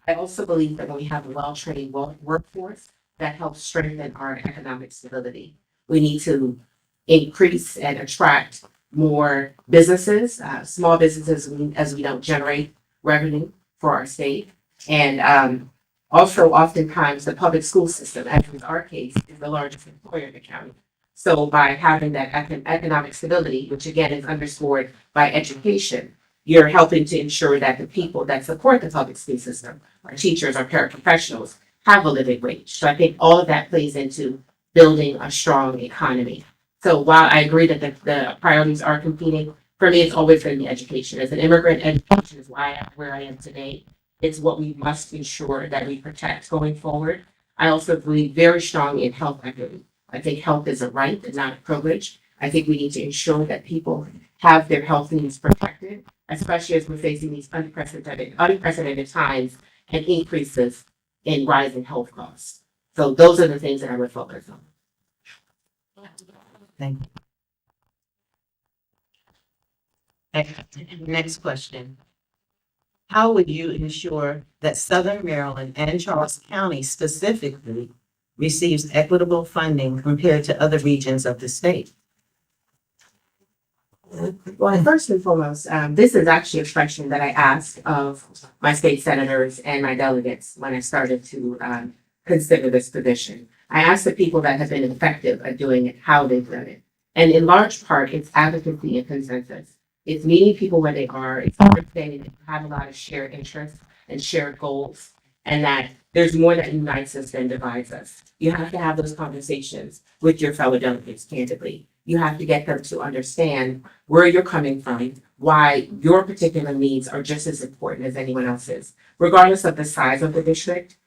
I also believe that when we have a well-trained workforce, that helps strengthen our economic stability. We need to increase and attract more businesses, small businesses, as we don't generate revenue for our state. And also, oftentimes, the public school system, as in our case, is the largest employer in the county. So by having that economic stability, which again is underscored by education, you're helping to ensure that the people that support the public school system, our teachers, our paraprofessionals, have a living wage. So I think all of that plays into building a strong economy. So while I agree that the priorities are competing, for me, it's always going to be education. As an immigrant, education is why I'm where I am today. It's what we must ensure that we protect going forward. I also believe very strongly in health equity. I think health is a right and not a privilege. I think we need to ensure that people have their health needs protected, especially as we're facing these unprecedented times and increases in rising health costs. So those are the things that I would focus on. Thank you. Next question. How would you ensure that Southern Maryland and Charles County specifically receives equitable funding compared to other regions of the state? Well, first and foremost, this is actually a question that I asked of my state senators and my delegates when I started to consider this position. I asked the people that have been effective at doing it, how they've done it. And in large part, it's advocacy and consensus. It's meeting people where they are. It's understanding that you have a lot of shared interests and shared goals, and that there's more that unites us than divides us. You have to have those conversations with your fellow delegates, candidly. You have to get them to understand where you're coming from, why your particular needs are just as important as anyone else's, regardless of the size of the district.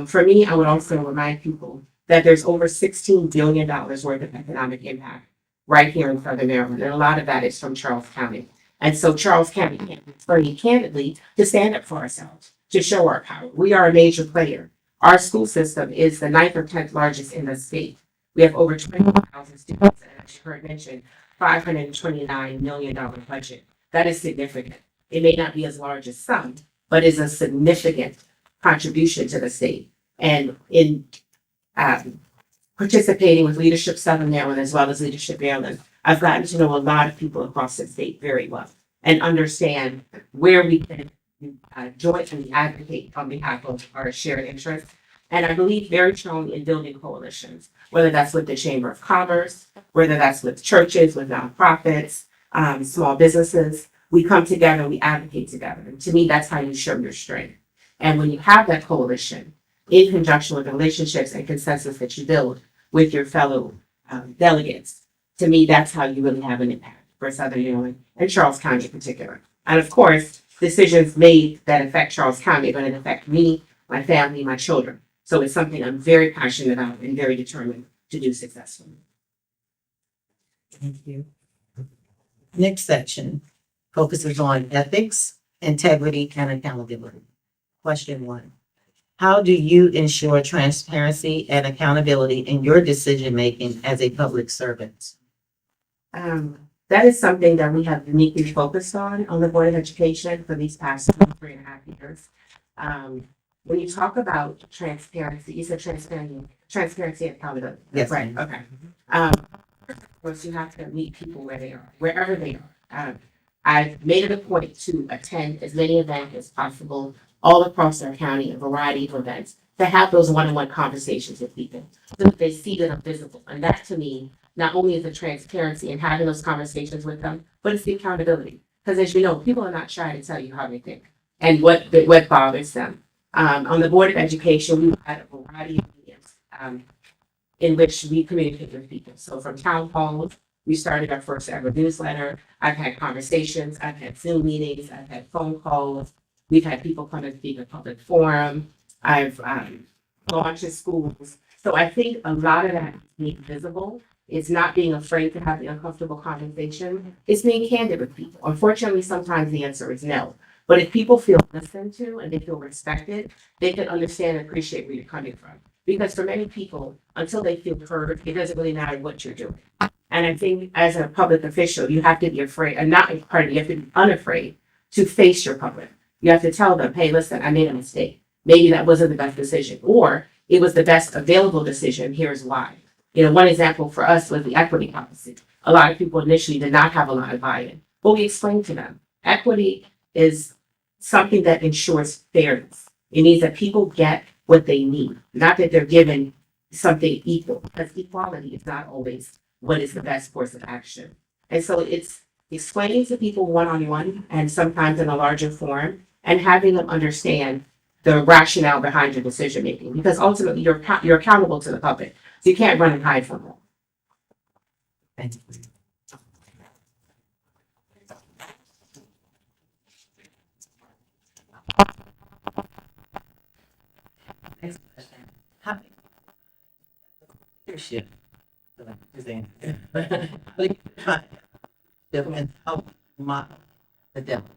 For me, I would also remind people that there's over $16 billion worth of economic impact right here in Southern Maryland, and a lot of that is from Charles County. And so Charles County can't be afraid, candidly, to stand up for ourselves, to show our power. We are a major player. Our school system is the 9th or 10th largest in the state. We have over 20,000 students, and as you heard mentioned, $529 million budget. That is significant. It may not be as large as some, but is a significant contribution to the state. And in participating with Leadership Southern Maryland as well as Leadership Maryland, I've gotten to know a lot of people across the state very well and understand where we can jointly advocate on behalf of our shared interests. And I believe very strongly in building coalitions, whether that's with the Chamber of Commerce, whether that's with churches, with nonprofits, small businesses. We come together, we advocate together. And to me, that's how you show your strength. And when you have that coalition, in conjunction with the relationships and consensus that you build with your fellow delegates, to me, that's how you really have an impact for Southern Maryland and Charles County in particular. And of course, decisions made that affect Charles County are going to affect me, my family, my children. So it's something I'm very passionate about and very determined to do successfully. Thank you. Next section focuses on ethics, integrity, and accountability. Question 1. How do you ensure transparency and accountability in your decision-making as a public servant? That is something that we have uniquely focused on the Board of Education for these past 3.5 years. When you talk about transparency, you said transparency and accountability. Yes. Right, okay. Of course, you have to meet people where they are, wherever they are. I've made it a point to attend as many events as possible all across our county, a variety of events, to have those one-on-one conversations with people so that they see that I'm visible. And that to me, not only is the transparency and having those conversations with them, but it's the accountability. Because as you know, people are not shy to tell you how they think and what bothers them. On the Board of Education, we've had a variety of meetings in which we communicate with people. So from town halls, we started our first ever newsletter. I've had conversations, I've had Zoom meetings, I've had phone calls. We've had people come and speak at public forum. I've launched in schools. So I think a lot of that being visible It's not being afraid to have the uncomfortable conversation. It's being candid with people. Unfortunately, sometimes the answer is no. But if people feel listened to and they feel respected, they can understand and appreciate where you're coming from. Because for many people, until they feel heard, it doesn't really matter what you're doing. And I think as a public official, you have to be afraid, and not pardon, you have to be unafraid to face your public. You have to tell them, hey, listen, I made a mistake. Maybe that wasn't the best decision, or it was the best available decision. Here's why. You know, one example for us was the equity policy. A lot of people initially did not have a lot of buy-in, but we explained to them, equity is something that ensures fairness. It means that people get what they need, not that they're given something equal, because equality is not always what is the best course of action. And so it's explaining to people one-on-one and sometimes in a larger forum and having them understand the rationale behind your decision making, because ultimately you're accountable to the public. So you can't run and hide from them. Thank you. Next question. How leadership? Different help model the devil.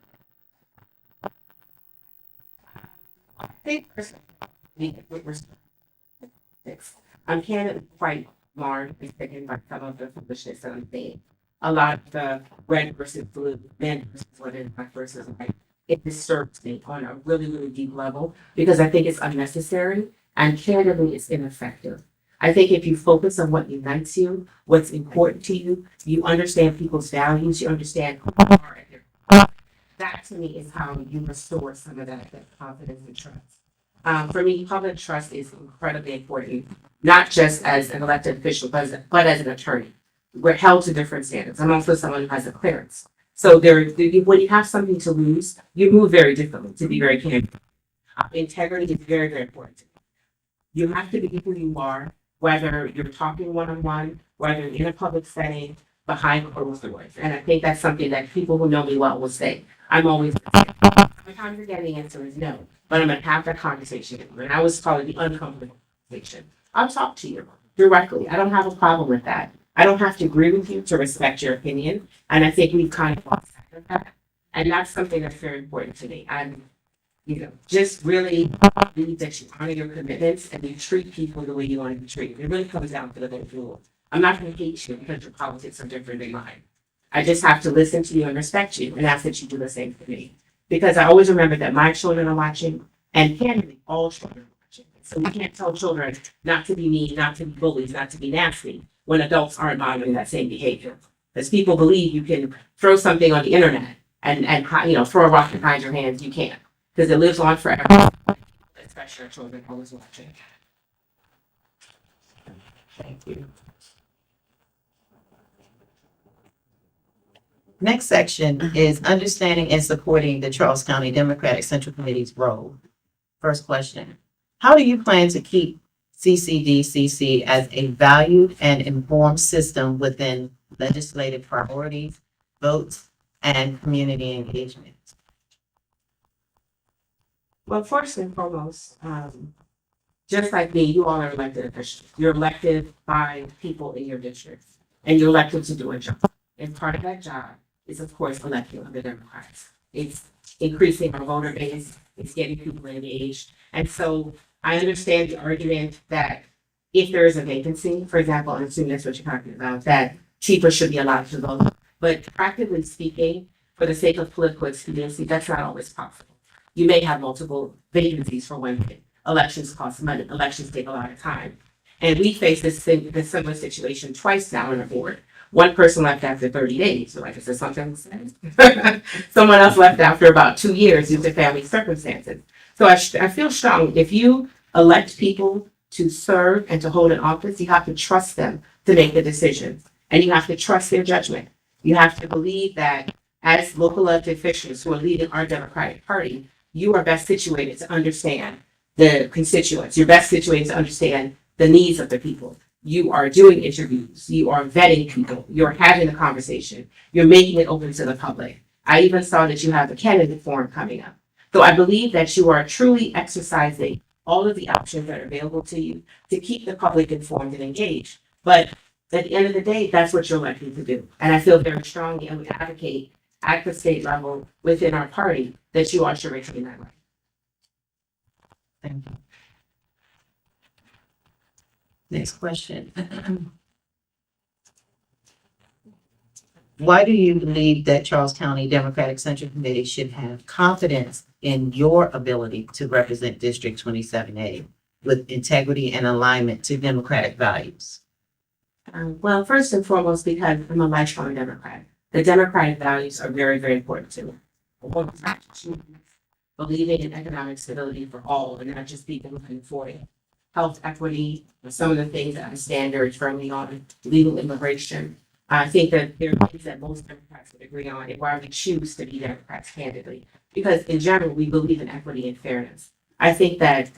I think personally, I'm candidly quite marred and taken by some of the foolishness that I'm seeing. A lot of the red versus blue, men versus women, black versus white. It disturbs me on a really, really deep level because I think it's unnecessary and candidly it's ineffective. I think if you focus on what unites you, what's important to you, you understand people's values, you understand who you are. That to me is how you restore some of that confidence and trust. For me, public trust is incredibly important, not just as an elected official, but as an attorney. We're held to different standards. I'm also someone who has a clearance. So when you have something to lose, you move very differently, to be very candid. Integrity is very, very important to me. You have to be who you are, whether you're talking one-on-one, whether you're in a public setting, behind closed doors. And I think that's something that people who know me well will say. I'm always, sometimes you're getting the answer is no, but I'm going to have that conversation with you. And I was calling the uncomfortable conversation. I'll talk to you directly. I don't have a problem with that. I don't have to agree with you to respect your opinion. And I think we've kind of lost sight of that. And that's something that's very important to me. I'm, just really believe that you honor your commitments and you treat people the way you want to be treated. It really comes down to the golden rule. I'm not going to hate you because your politics are different than mine. I just have to listen to you and respect you and ask that you do the same for me. Because I always remember that my children are watching and candidly all children are watching. So we can't tell children not to be mean, not to be bullies, not to be nasty when adults aren't modeling that same behavior. Because people believe you can throw something on the internet and throw a rock behind your hands. You can't, because it lives on forever, especially our children always watching. Thank you. Next section is understanding and supporting the Charles County Democratic Central Committee's role. First question, how do you plan to keep CCDCC as a valued and informed system within legislative priorities, votes, and community engagement? Well, first and foremost, just like me, you all are elected officials. You're elected by people in your districts, and you're elected to do a job. And part of that job is, of course, electing other Democrats. It's increasing our voter base. It's getting people engaged. And so I understand the argument that if there is a vacancy, for example, and assuming that's what you're talking about, that people should be allowed to vote. But practically speaking, for the sake of political expediency, that's not always possible. You may have multiple vacancies for one thing. Elections cost money. Elections take a lot of time. And we face this similar situation twice now on the board. One person left after 30 days. So like, is there something? Someone else left after about 2 years due to family circumstances. So I feel strong. If you elect people to serve and to hold an office, you have to trust them to make the decisions. And you have to trust their judgment. You have to believe that as local elected officials who are leading our Democratic Party, you are best situated to understand the constituents. You're best situated to understand the needs of the people. You are doing interviews. You are vetting people. You're having a conversation. You're making it open to the public. I even saw that you have a candidate forum coming up. So I believe that you are truly exercising all of the options that are available to you to keep the public informed and engaged. But At the end of the day, that's what you're elected to do. And I feel very strongly and would advocate at the state level within our party that you all should retain that right. Thank you. Next question. Why do you believe that Charles County Democratic Central Committee should have confidence in your ability to represent District 27A with integrity and alignment to democratic values? Well, first and foremost, because I'm a lifelong Democrat. The democratic values are very, very important to me. Believing in economic stability for all and not just people who can afford it. Health equity, some of the things that I stand very firmly on, legal immigration. I think that there are things that most Democrats would agree on and why we choose to be Democrats candidly. Because in general, we believe in equity and fairness. I think that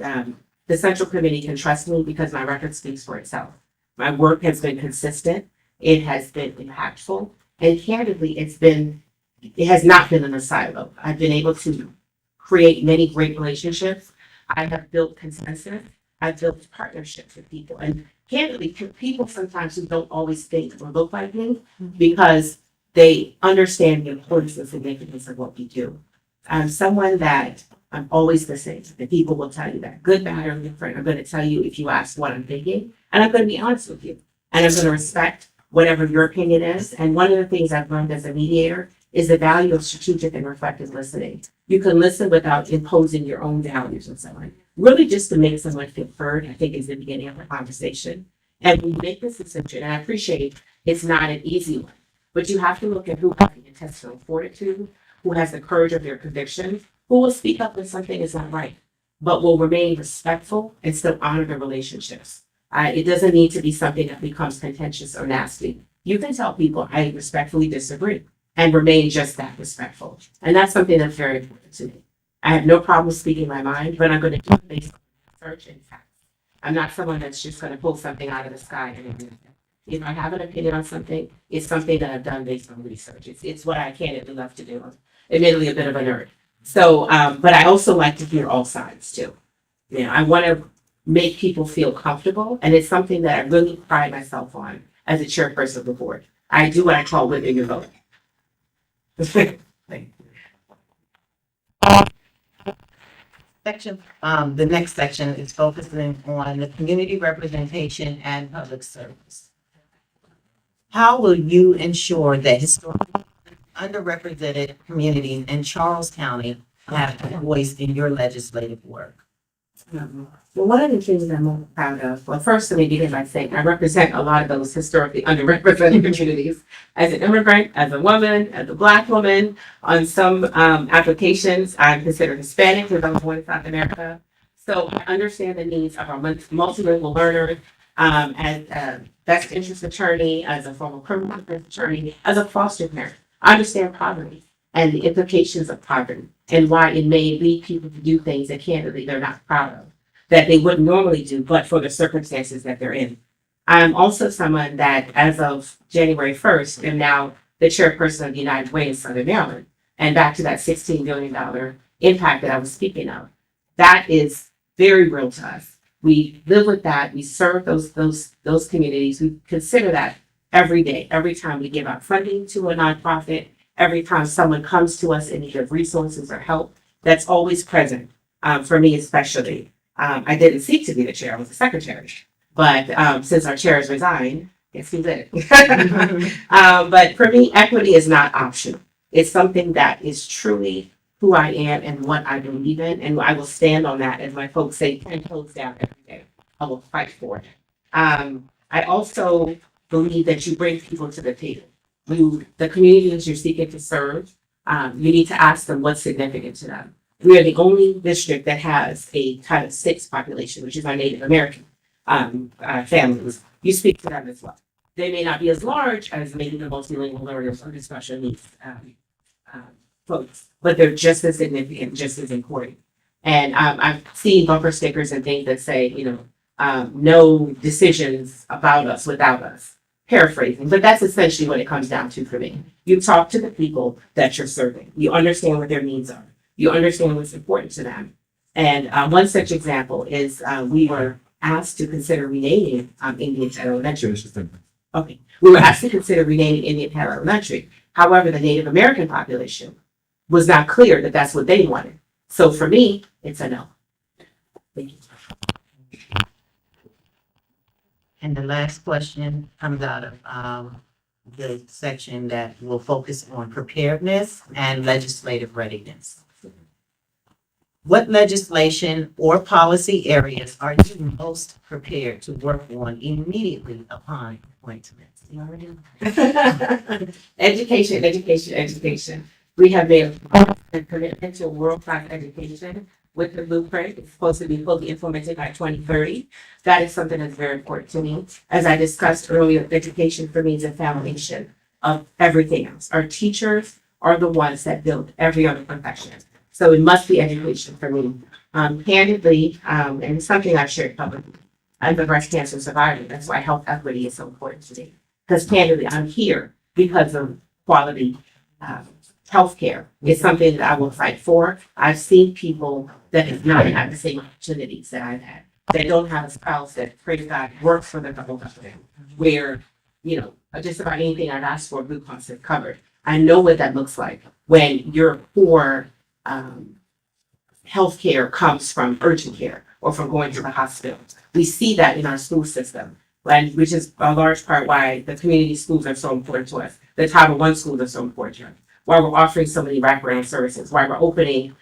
the Central Committee can trust me because my record speaks for itself. My work has been consistent. It has been impactful. And candidly, it has not been in a silo. I've been able to create many great relationships. I have built consensus. I've built partnerships with people. And candidly, people sometimes who don't always think or look like me because they understand the importance and significance of what we do. I'm someone that I'm always listening. The people will tell you that. Good, bad, or different. I'm going to tell you if you ask what I'm thinking. And I'm going to be honest with you. And I'm going to respect whatever your opinion is. And one of the things I've learned as a mediator is the value of strategic and reflective listening. You can listen without imposing your own values on someone. Really just to make someone feel heard, I think is the beginning of the conversation. And when you make this decision, and I appreciate it's not an easy one, but you have to look at who has the intestinal fortitude, who has the courage of their conviction, who will speak up when something is not right, but will remain respectful and still honor the relationships. It doesn't need to be something that becomes contentious or nasty. You can tell people, I respectfully disagree, and remain just that respectful. And that's something that's very important to me. I have no problem speaking my mind, but I'm going to do it based on research and facts. I'm not someone that's just going to pull something out of the sky and agree with it. If I have an opinion on something, it's something that I've done based on research. It's what I candidly love to do. I'm admittedly a bit of a nerd. So, but I also like to hear all sides too. You know, I want to make people feel comfortable, and it's something that I really pride myself on as a chairperson of the board. I do what I call living your vote. Section, the next section is focusing on the community representation and public service. How will you ensure that historically underrepresented communities in Charles County have a voice in your legislative work? Well, one of the things that I'm most proud of, well, first let me begin by saying I represent a lot of those historically underrepresented communities as an immigrant, as a woman, as a Black woman. On some applications, I'm considered Hispanic because I was born in South America. So I understand the needs of our multilingual learners as a best interest attorney, as a former criminal defense attorney, as a foster parent. I understand poverty and the implications of poverty and why it may lead people to do things that candidly they're not proud of, that they wouldn't normally do, but for the circumstances that they're in. I'm also someone that, as of January 1st, am now the chairperson of the United Way in Southern Maryland. And back to that $16 billion impact that I was speaking of. That is very real to us. We live with that. We serve those communities. We consider that every day, every time we give out funding to a nonprofit, every time someone comes to us in need of resources or help. That's always present, for me especially. I didn't seek to be the chair, I was the secretary. But since our chair has resigned, guess who did? But for me, equity is not optional. It's something that is truly who I am and what I believe in. And I will stand on that, as my folks say, 10 toes down every day. I will fight for it. I also believe that you bring people to the table. The communities you're seeking to serve, you need to ask them what's significant to them. We are the only district that has a Title VI population, which is our Native American families. You speak to them as well. They may not be as large as maybe the multilingual learners or the special needs folks, but they're just as significant, just as important. And I've seen bumper stickers and things that say, no decisions about us without us. Paraphrasing, but that's essentially what it comes down to for me. You talk to the people that you're serving. You understand what their needs are. You understand what's important to them. And one such example is we were asked to consider renaming Indian Elementary. Okay, we were asked to consider renaming Indian Head Elementary. However, the Native American population was not clear that that's what they wanted. So for me, it's a no. Thank you. And the last question comes out of the section that will focus on preparedness and legislative readiness. What legislation or policy areas are you most prepared to work on immediately upon appointment? You already know. Education, education, education. We have made a commitment to world-class education with the blueprint. It's supposed to be fully implemented by 2030. That is something that's very important to me. As I discussed earlier, education for me is a foundation of everything else. Our teachers are the ones that build every other profession. So it must be education for me. Candidly, and it's something I've shared publicly, I'm a breast cancer survivor. That's why health equity is so important to me. Because candidly, I'm here because of quality healthcare. It's something that I will fight for. I've seen people that have not had the same opportunities that I've had. They don't have a spouse that, praise God, works for the federal government, where, you know, just about anything I've asked for, Blue Cross is covered. I know what that looks like when your poor healthcare comes from urgent care or from going to the hospital. We see that in our school system, and which is a large part why the community schools are so important to us. The Title I schools are so important to us. Why we're offering so many wraparound services. Why we're opening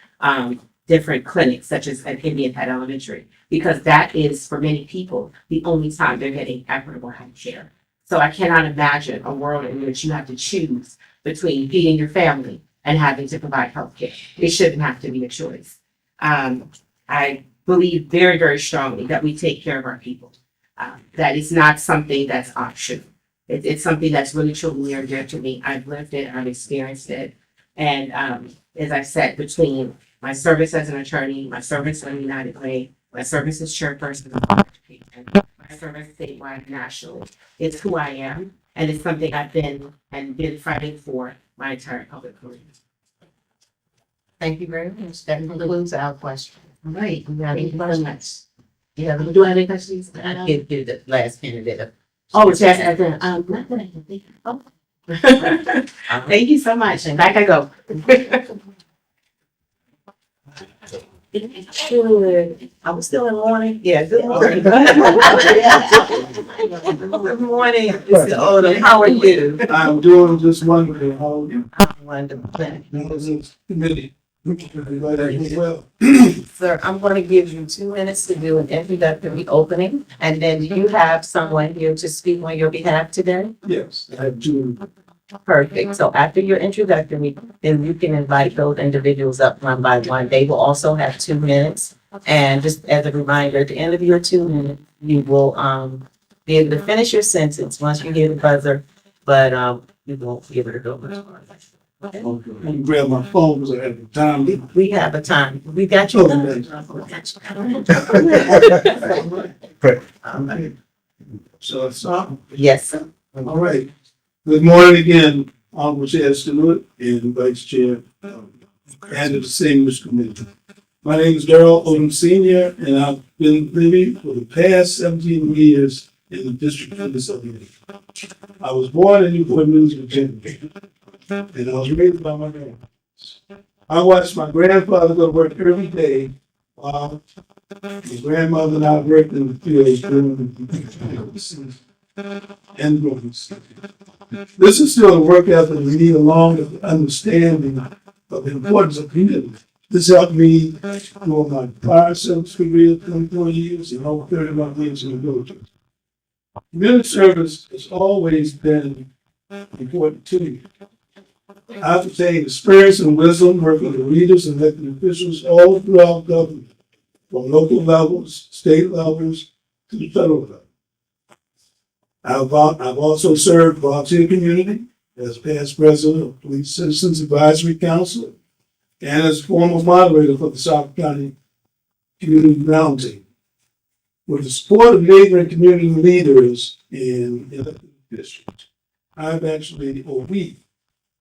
different clinics, such as at Indian Head Elementary, because that is for many people the only time they're getting equitable health care. So I cannot imagine a world in which you have to choose between feeding your family and having to provide health care. It shouldn't have to be a choice. I believe very, very strongly that we take care of our people. That is not something that's optional. It's something that's really truly near and dear to me. I've lived it, I've experienced it. And as I said, between my service as an attorney, my service in United Way, my service as chairperson of education, my service statewide and nationally, it's who I am. And it's something I've been fighting for my entire public career. Thank you very much. That concludes our question. All right, You got any thank you very questions? much. You have any? Do I have any questions? I give you the last candidate. Oh, Chaz, not that I can think of. Oh. Thank you so much, and back I go. Good. I was still in morning. Yeah, good morning. Good morning, Mr. Odom. How are you? I'm doing just wonderful. How are you? I'm wonderful. Committee. Everybody well. Sir, I'm going to give you 2 minutes to do an introductory opening, and then do you have someone here to speak on your behalf today? Yes, I do. Perfect. So after your introductory, then you can invite those individuals up one by one. They will also have 2 minutes. And just as a reminder, at the end of your 2 minutes, you will be able to finish your sentence once you hear the buzzer, but you won't be able to go much farther. Okay? I'm gonna grab my phone because I have the time. We have a time. We got you. So it's up. Yes, sir. All right. Good morning again, Honorable Chair Stewart and Vice Chair and the Distinguished Committee. My name is Darrell Odom Sr., and I've been living for the past 17 years in the District of Minnesota. I was born in Newport News, Virginia, and I was raised by my grandparents. I watched my grandfather go to work every day while my grandmother and I worked in the field during the season and growing season. This is still a work ethic we need, along with the understanding of the importance of community. This helped me during my prior service career, 24 years, and over 31 years in the military. Community service has always been important to me. I've obtained experience and wisdom working with leaders and elected officials all throughout government, from local levels, state levels, to the federal level. I've also served volunteer community as past president of Police Citizens Advisory Council and as former moderator for the South County Community Roundtable. With the support of neighboring community leaders in elected districts, we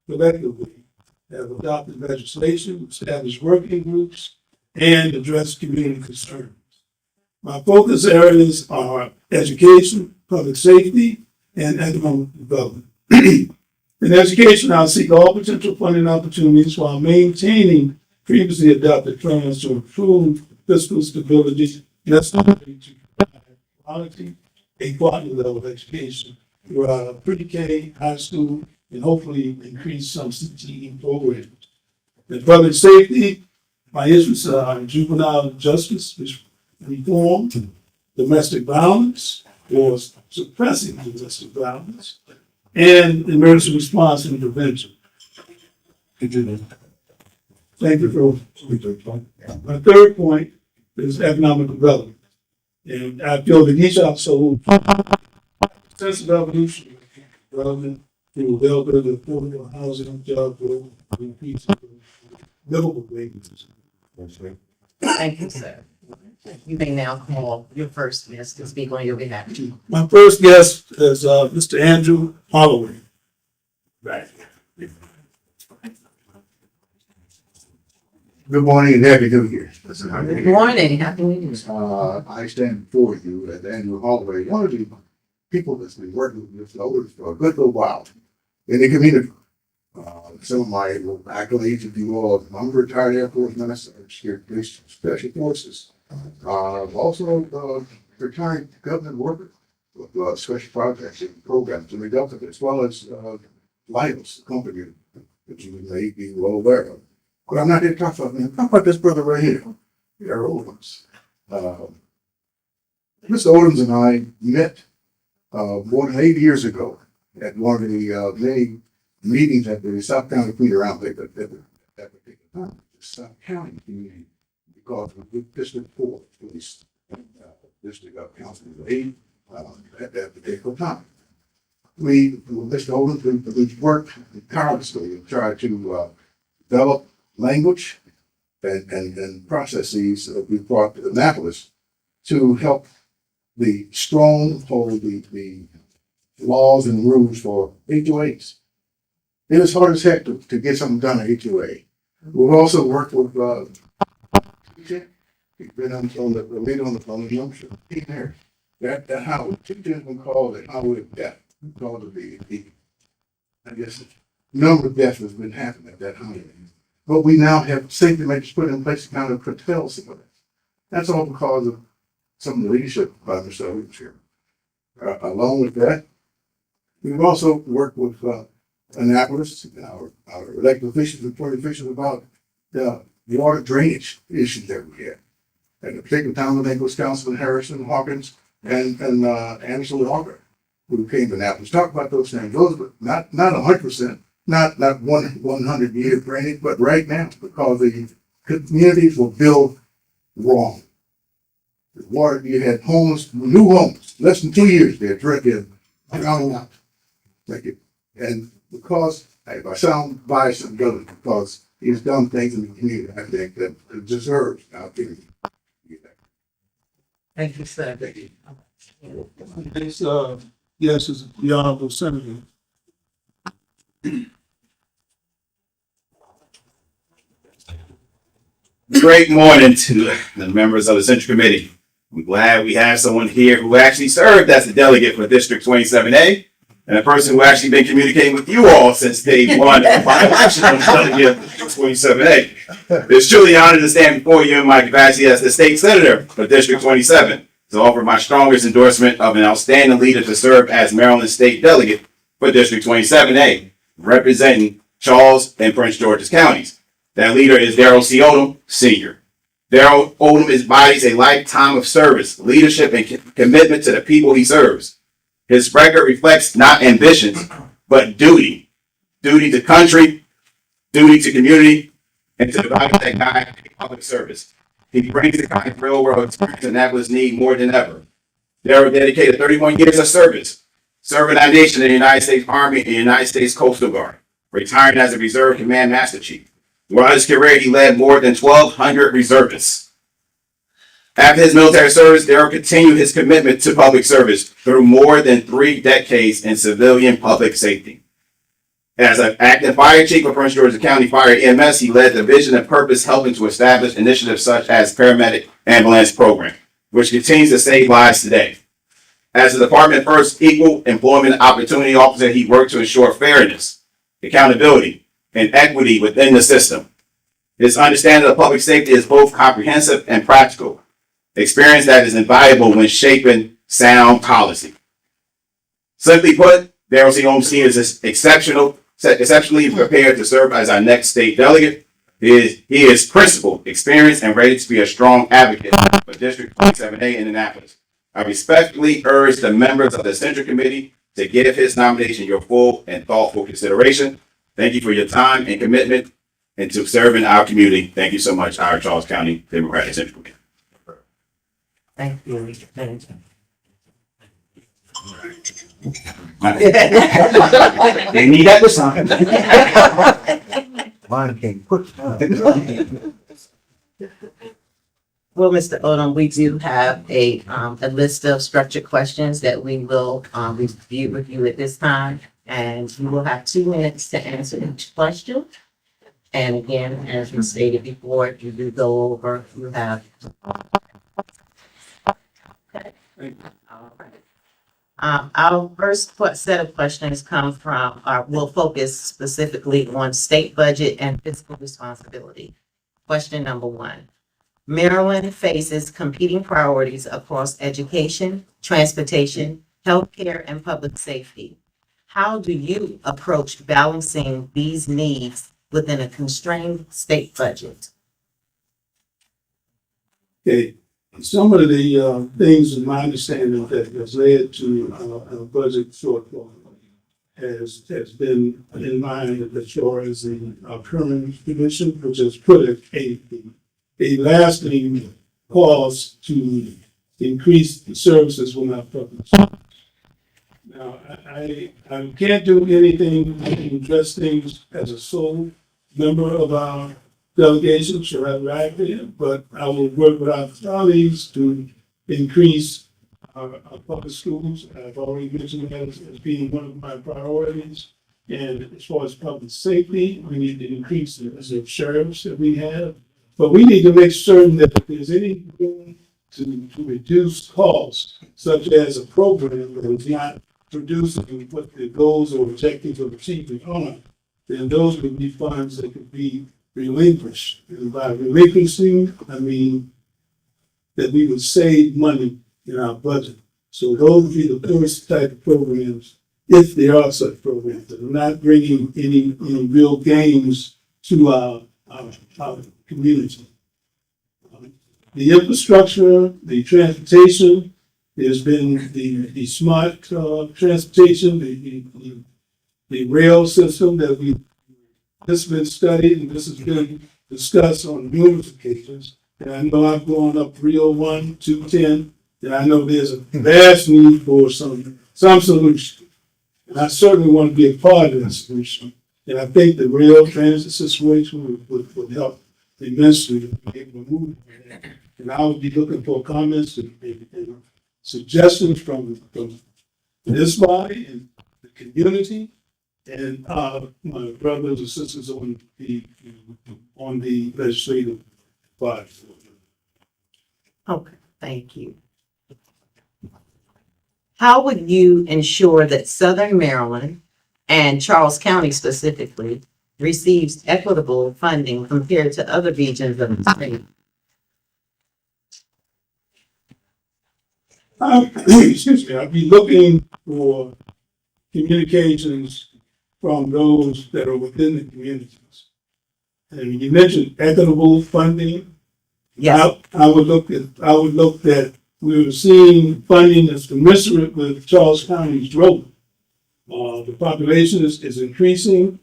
collectively have adopted legislation, established working groups, and addressed community concerns. My focus areas are education, public safety, and economic development. In education, I'll seek all potential funding opportunities while maintaining previously adopted plans to improve fiscal stability necessary to provide quality level of education through pre-K, high school, and hopefully increase some CTE programs. In public safety, my interests are in juvenile justice reform, domestic violence, or suppressing domestic violence, and emergency response and prevention. Thank you for my third point is economic development. And I feel that each household sense of evolution, development through availability of affordable housing, job growth, increase livable wages. Thank you, sir. You may now call your first guest to speak on your behalf. My first guest is Mr. Andrew Holloway. Right. Good morning and happy New Year. Good morning, happy New Year. I stand before you as Andrew Holloway, one of the people that's been working with Mr. Otis for a good little while in the community. Some of my accolades, if you will, I'm a retired Air Force minister, here police special forces. Also retired government worker with special projects and programs and reductive, as well as Lighthouse, the company that you may be well aware of. But I'm not here to talk about me. Talk about this brother right here, Darrell Odums. Mr. Odums and I met more than 8 years ago at one of the many meetings at the South County Community Roundtable at that particular time. The South County community, because of the District 4 police district of council of 8 at that particular time. Mr. Odums, we worked tirelessly to try to develop language and processes that we brought to Annapolis to help the stronghold the laws and rules for HOAs. It was hard as heck to get something done at HOA. We've also worked with TJ. He's been on the lead on the junction. He's there. That Howard, TJ's been called the Howard of death. Called it the I guess number of deaths has been happening at that Howard. But we now have safety measures put in place to kind of curtail some of that. That's all because of some of the leadership by Mr. Odums here. Along with that, we've also worked with Annapolis, our elected officials and county officials about the water drainage issues that we had. At the particular time, I think it was Councilman Harrison, Hawkins, and Anderson Walker, who came to Annapolis, talk about those things. Those were not 100%, not 100 year drainage, but right now, because the communities were built wrong. The water, you had homes, new homes, less than 2 years, they're drinking, drowning out. Thank you. And because, if I sound biased and government, because he's done things in the community, I think that deserves our opinion. Thank you, sir. Thank you. Next, yes, is the Honorable Senator. Great morning to the members of the Central Committee. I'm glad we have someone here who actually served as a delegate for District 27A, and a person who actually been communicating with you all since day one of my election on the delegate for District 27A. It's truly an honor to stand before you in my capacity as the state senator for District 27 to offer my strongest endorsement of an outstanding leader to serve as Maryland State Delegate for District 27A, representing Charles and Prince George's counties. That leader is Darrell C. Odom, Sr. Darrell Odom embodies a lifetime of service, leadership, and commitment to the people he serves. His record reflects not ambition, but duty. Duty to country, duty to community, and to the values that guide public service. He brings the kind of real-world experience Annapolis need more than ever. Darrell dedicated 31 years of service, serving our nation in the United States Army and the United States Coastal Guard, retiring as a Reserve Command Master Chief. Throughout his career, he led more than 1,200 reservists. After his military service, Darrell continued his commitment to public service through more than 3 decades in civilian public safety. As an active fire chief of Prince George's County Fire EMS, he led the vision and purpose helping to establish initiatives such as Paramedic Ambulance Program, which continues to save lives today. As the department first equal employment opportunity officer, he worked to ensure fairness, accountability, and equity within the system. His understanding of public safety is both comprehensive and practical, experience that is invaluable when shaping sound policy. Simply put, Darrell C. Holmes Sr. is exceptionally prepared to serve as our next state delegate. He is principled, experienced, and ready to be a strong advocate for District 27A in Annapolis. I respectfully urge the members of the Central Committee to give his nomination your full and thoughtful consideration. Thank you for your time and commitment and to serving our community. Thank you so much, our Charles County Democratic Central Committee. Thank you. They need that this time. Mine can't put. Well, Mr. Odom, we do have a list of structured questions that we will, review with you at this time. And you will have 2 minutes to answer each question. And again, as we stated before, if you do go over, you have. Okay. All right. Our first set of questions come from, will focus specifically on state budget and fiscal responsibility. Question number 1. Maryland faces competing priorities across education, transportation, healthcare, and public safety. How do you approach balancing these needs within a constrained state budget? Okay, some of the things in my understanding that has led to a budget shortfall has been in mind as far as the current commission, which has put a lasting cause to increase the services when our public. Now, I can't do anything to address things as a sole member of our delegation, should I arrive there, but I will work with our colleagues to increase our public schools. I've already mentioned that as being one of my priorities. And as far as public safety, we need to increase the number of sheriffs that we have. But we need to make certain that if there's any room to reduce costs, such as a program that is not producing what the goals or objectives of achievement are, then those would be funds that could be relinquished. And by relinquishing, I mean that we would save money in our budget. So those would be the first type of programs, if there are such programs, that are not bringing any real gains to our community. The infrastructure, the transportation, there's been the smart transportation, the rail system that this has been studied and this has been discussed on numerous occasions. And I know I've gone up 301, 210, and I know there's a vast need for some solution. And I certainly want to be a part of that solution. And I think the rail transit situation would help immensely to be able to move. And I would be looking for comments and suggestions from this body and the community and my brothers and sisters on the legislative body. Okay, thank you. How would you ensure that Southern Maryland and Charles County specifically receives equitable funding compared to other regions of the state? Excuse me, I'd be looking for communications from those that are within the communities. And you mentioned equitable funding. Yes. I would look at we were seeing funding that's commensurate with Charles County's growth. The population is increasing,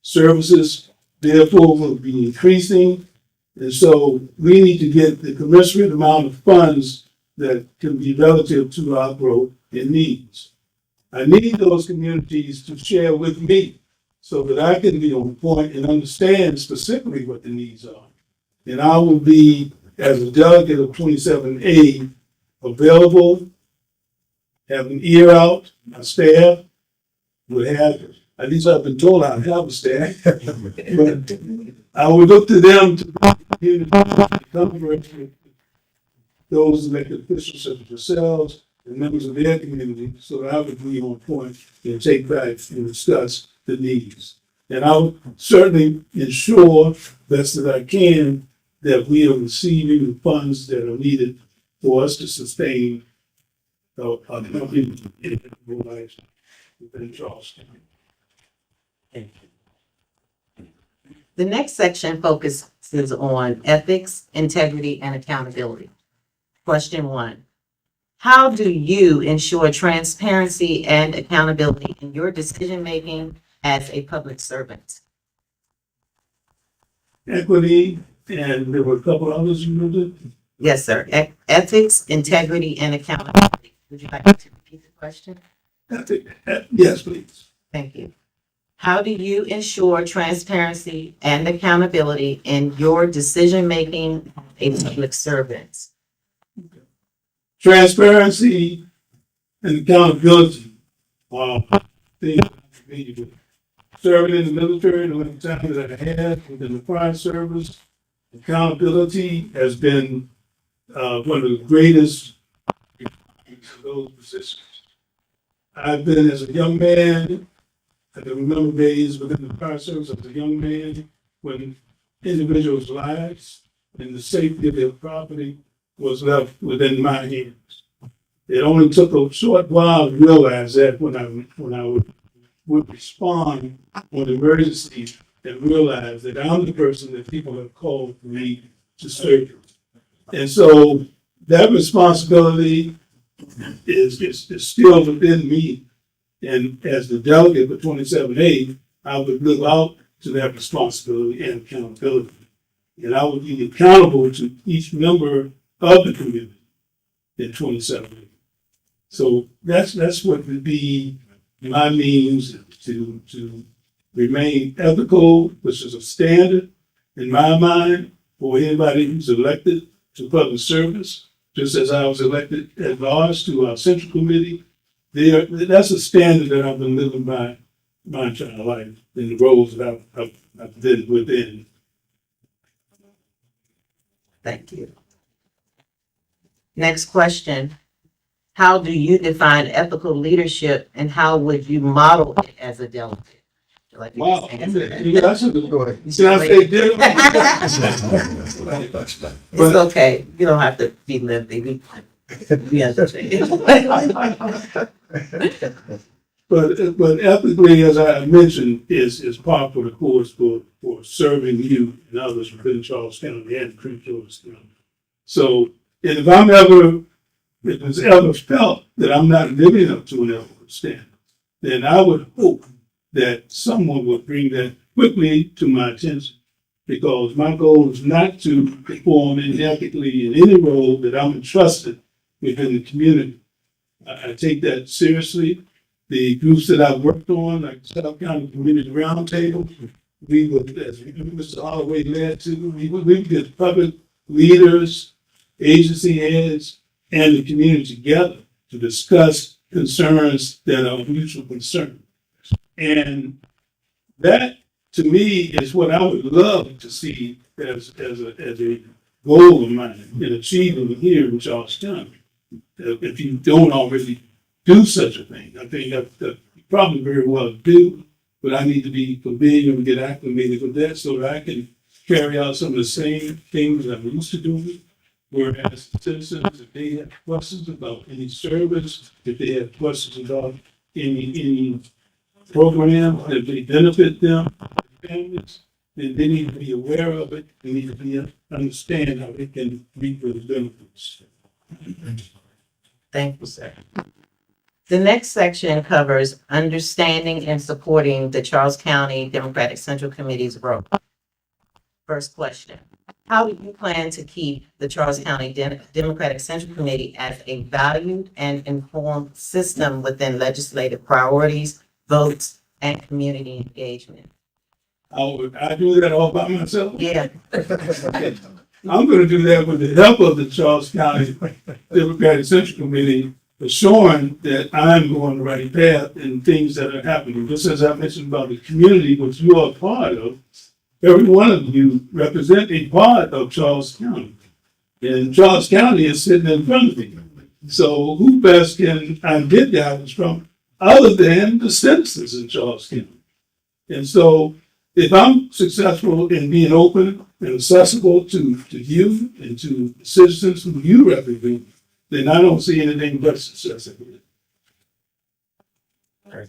services therefore will be increasing. And so we need to get the commensurate amount of funds that can be relative to our growth and needs. I need those communities to share with me so that I can be on point and understand specifically what the needs are. And I will be, as a delegate of 27A, available, have an ear out, my staff would have, at least I've been told I have a staff, but I would look to them to converse with those elected officials such as yourselves and members of their community, so that I would be on point and take back and discuss the needs. And I'll certainly ensure best that I can that we are receiving the funds that are needed for us to sustain our company in life within Charleston. The next section focuses on ethics, integrity, and accountability. Question 1. How do you ensure transparency and accountability in your decision-making as a public servant? Equity, and there were a couple others you mentioned. Yes, sir. Ethics, integrity, and accountability. Would you like me to repeat the question? Yes, please. Thank you. How do you ensure transparency and accountability in your decision-making as a public servant? Transparency and accountability are things I'm familiar with. Serving in the military, the length of time that I had within the fire service, accountability has been one of the greatest of those positions. I've been as a young man, I can remember days within the fire service as a young man when individuals' lives and the safety of their property was left within my hands. It only took a short while to realize that when I would respond on emergencies and realize that I'm the person that people have called for me to serve. And so that responsibility is still within me. And as the delegate for 27A, I would live out to that responsibility and accountability. And I would be accountable to each member of the community in 27A. So that's what would be my means to remain ethical, which is a standard in my mind for anybody who's elected to public service, just as I was elected at large to our central committee. That's a standard that I've been living by my entire life in the roles that I've been within. Thank you. Next question. How do you define ethical leadership and how would you model it as a delegate? Like you Wow, just answered that. yeah, that's a good one. Should I say dinner? It's okay. You don't have to be lengthy. We understand. But ethically, as I mentioned, is part of the course for serving you and others within Charles County and Prince George's County. So if it's ever felt that I'm not living up to an ethical standard, then I would hope that someone would bring that quickly to my attention, because my goal is not to perform ineptly in any role that I'm entrusted within the community. I take that seriously. The groups that I've worked on, like South County Community Roundtable, we would, as Mr. Holloway led to, we would get public leaders, agency heads, and the community together to discuss concerns that are mutual concern. And that, to me, is what I would love to see as a goal of mine in achieving here in Charles County. If you don't already do such a thing, I think that you probably very well do, but I need to be familiar and get acclimated with that so that I can carry out some of the same things that I'm used to doing. Whereas citizens, if they have questions about any service, if they have questions about any program that may benefit them, families, then they need to be aware of it. They need to understand how they can reap those benefits. Thank you, sir. The next section covers understanding and supporting the Charles County Democratic Central Committee's role. First question. How do you plan to keep the Charles County Democratic Central Committee as a valued and informed system within legislative priorities, votes, and community engagement? I do that all by myself. Yeah. I'm going to do that with the help of the Charles County Democratic Central Committee, assuring that I'm going the right path in things that are happening. Just as I mentioned about the community, which you are part of, every one of you represent a part of Charles County. And Charles County is sitting in front of me. So who best can I get guidance from other than the citizens in Charles County? And so if I'm successful in being open and accessible to you and to citizens who you represent, then I don't see anything but success in it.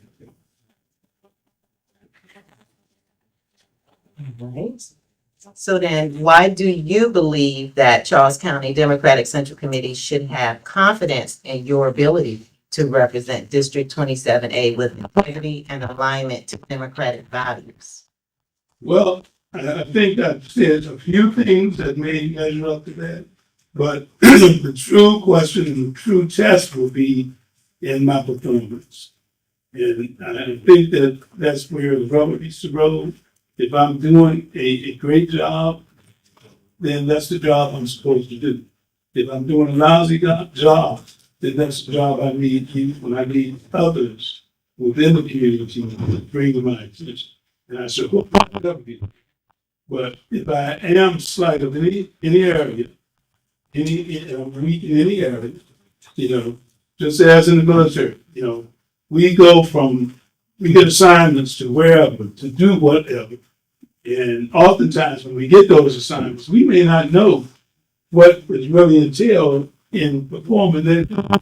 Right. So then, why do you believe that Charles County Democratic Central Committee should have confidence in your ability to represent District 27A with integrity and alignment to democratic values? Well, I think I've said a few things that may measure up to that, but the true question and the true test will be in my performance. And I think that that's where the rubber meets the road. If I'm doing a great job, then that's the job I'm supposed to do. If I'm doing a lousy job, then that's the job I need you when I need others within the community to bring to my attention. And I support you. But if I am slight of any area, I'm weak in any area, just as in the military, we get assignments to wherever, to do whatever. And oftentimes when we get those assignments, we may not know what is really entailed in performing that.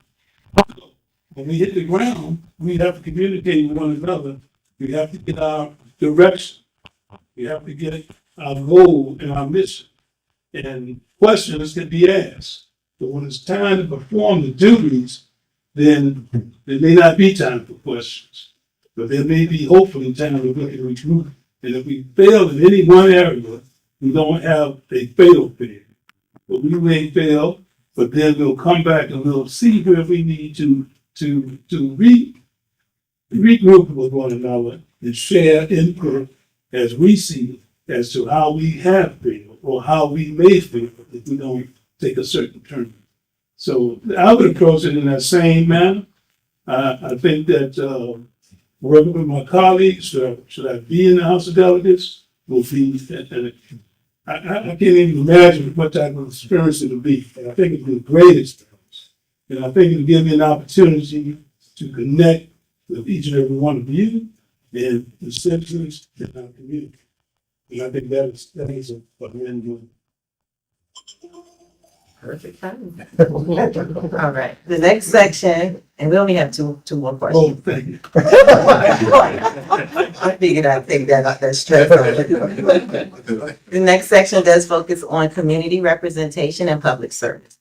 When we hit the ground, we have to communicate with one another. We have to get our direction. We have to get our goal and our mission. And questions can be asked. But when it's time to perform the duties, then there may not be time for questions. But there may be hopefully time to look at recruit. And if we fail in any one area, we don't have a fail period. But we may fail, but then we'll come back and we'll see where we need to regroup with one another and share input as we see as to how we have failed or how we may fail if we don't take a certain turn. So I would approach it in that same manner. I think that working with my colleagues, should I be in the House of Delegates, will be, I can't even imagine what type of experience it'll be. And I think it'll be a great experience. And I think it'll give me an opportunity to connect with each and every one of you and the citizens in our community. And I think that is what we're doing. Perfect time. All right, the next section, and we only have two more Oh, questions. thank you. I figured I'd take that stress off. The next section does focus on community representation and public service.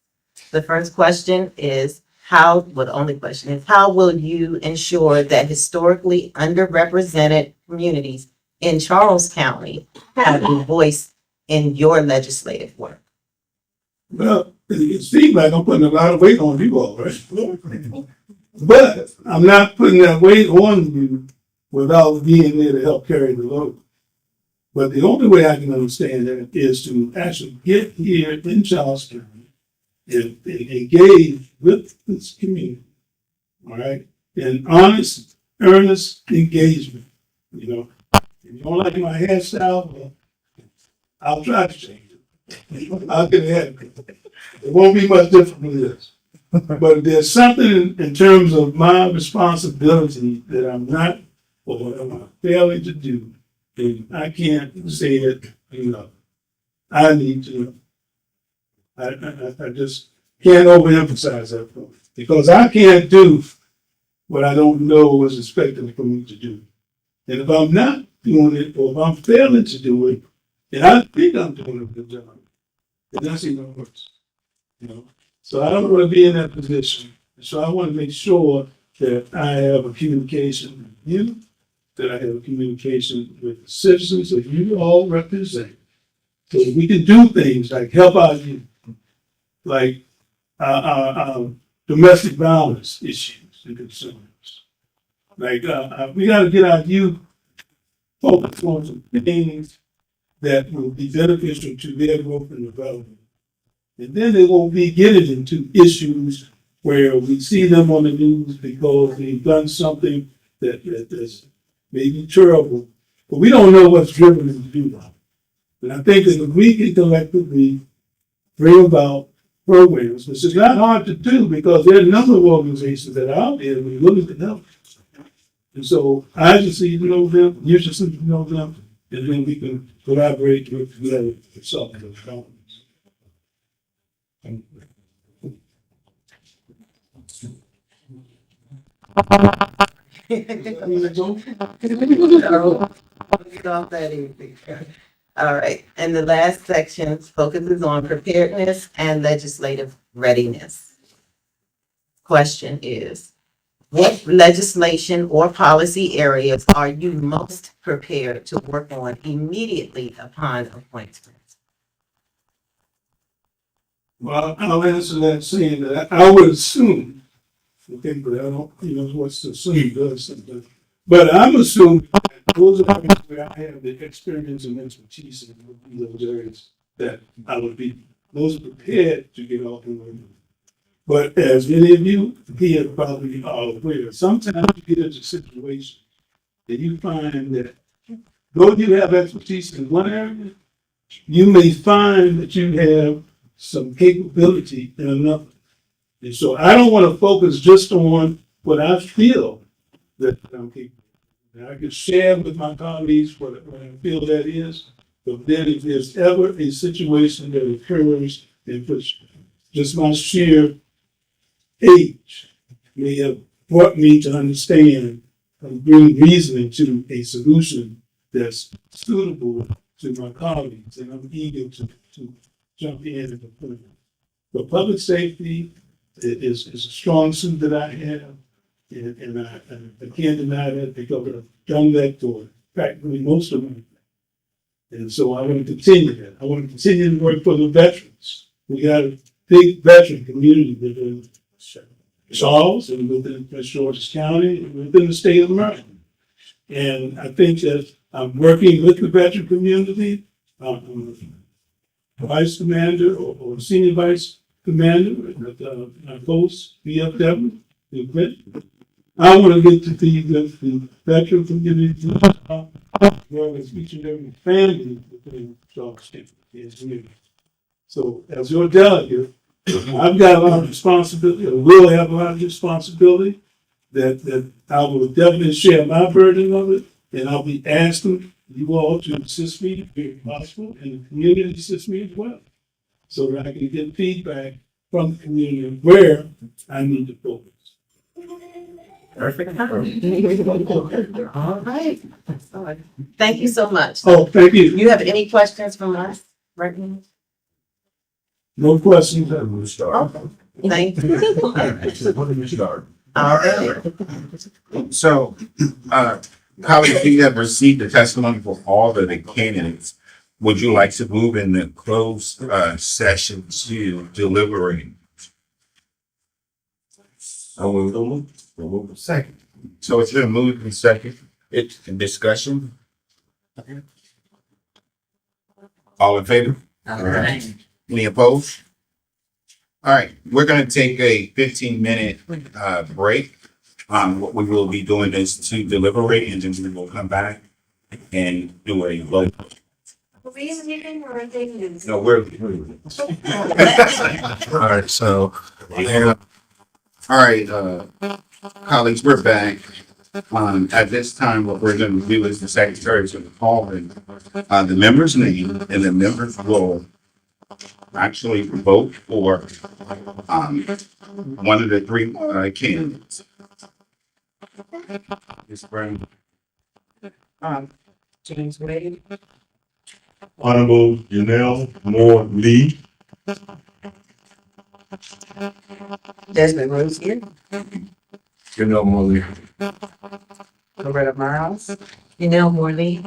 The first question is, the only question is, how will you ensure that historically underrepresented communities in Charles County have a voice in your legislative work? Well, it seems like I'm putting a lot of weight on you all, right? But I'm not putting that weight on you without being there to help carry the load. But the only way I can understand that is to actually get here in Charles County and engage with this community, all right? And honest, earnest engagement, If you don't like my hairstyle, well, I'll try to change it. I'll get ahead of it. It won't be much different from this. But there's something in terms of my responsibility that I'm not, or am failing to do, and I can't say it enough. I need to. I just can't overemphasize that point. Because I can't do what I don't know is expected from me to do. And if I'm not doing it, or if I'm failing to do it, and I think I'm doing a good job, then that's even worse. So I don't want to be in that position. So I want to make sure that I have a communication with you, that I have a communication with the citizens that you all represent. So that we can do things like help out you, like domestic violence issues and concerns. Like we got to get our youth focused on some things that will be beneficial to their growth and development. And then they won't be getting into issues where we see them on the news because they've done something that's maybe terrible, but we don't know what's driven them to do that. And I think that if we can collectively bring about programs, which is not hard to do because there are a number of organizations that are out there who are willing to help. And so I just need to know them, you just need to know them, and then we can collaborate with together to solve those problems. All right, and the last section focuses on preparedness and legislative readiness. Question is, what legislation or policy areas are you most prepared to work on immediately upon appointment? Well, I'll answer that saying that I would assume, okay, but I don't, what's to assume does something. But I'm assuming that those areas where I have the experience and expertise in those areas that I would be most prepared to get off and running. But as many of you here probably are aware, sometimes you get into a situation that you find that though you have expertise in one area, you may find that you have some capability in another. And so I don't want to focus just on what I feel that I'm capable of. And I can share with my colleagues what I feel that is, but then if there's ever a situation that occurs in which just my sheer age may have brought me to understand and bring reasoning to a solution that's suitable to my colleagues, and I'm eager to jump in and implement. But public safety is a strong suit that I have, and I can't deny that because I've done that for practically most of my life. And so I want to continue that. I want to continue to work for the veterans. We got a big veteran community within Charles and within Prince George's County and within the state of Maryland. And I think that I'm working with the veteran community. Vice commander or senior vice commander at our post, VFW, in Clinton. I want to get to be with the veteran community, as well as each and every family within Charles County. So as your delegate, I've got a lot of responsibility, or will have a lot of responsibility that I will definitely share my burden of it, and I'll be asking you all to assist me if possible, and the community assist me as well, so that I can get feedback from the community where I need to focus. Perfect. All right. Thank you so much. Oh, thank you. You have any questions from us right now? No questions. Thank you. All right. So, colleagues, you have received the testimony for all of the candidates. Would you like to move in the closed session to deliberate? Second. So it's been moved in second. It's in discussion. All in favor? Any opposed? All right, we're gonna take a 15-minute break. What we will be doing is to deliberate, and then we will come back and do a vote. Are we leaving or are they leaving? No, we're. All right, so. All right, colleagues, we're back. At this time, what we're going to do is the secretary is going to call in the member's name, and the members will actually vote for one of the three candidates. Ms. Brown. James Wade. Honorable Janelle Moore Lee. Desmond Rose here. Janelle Moore Lee. Loretta Miles. Janelle Morley.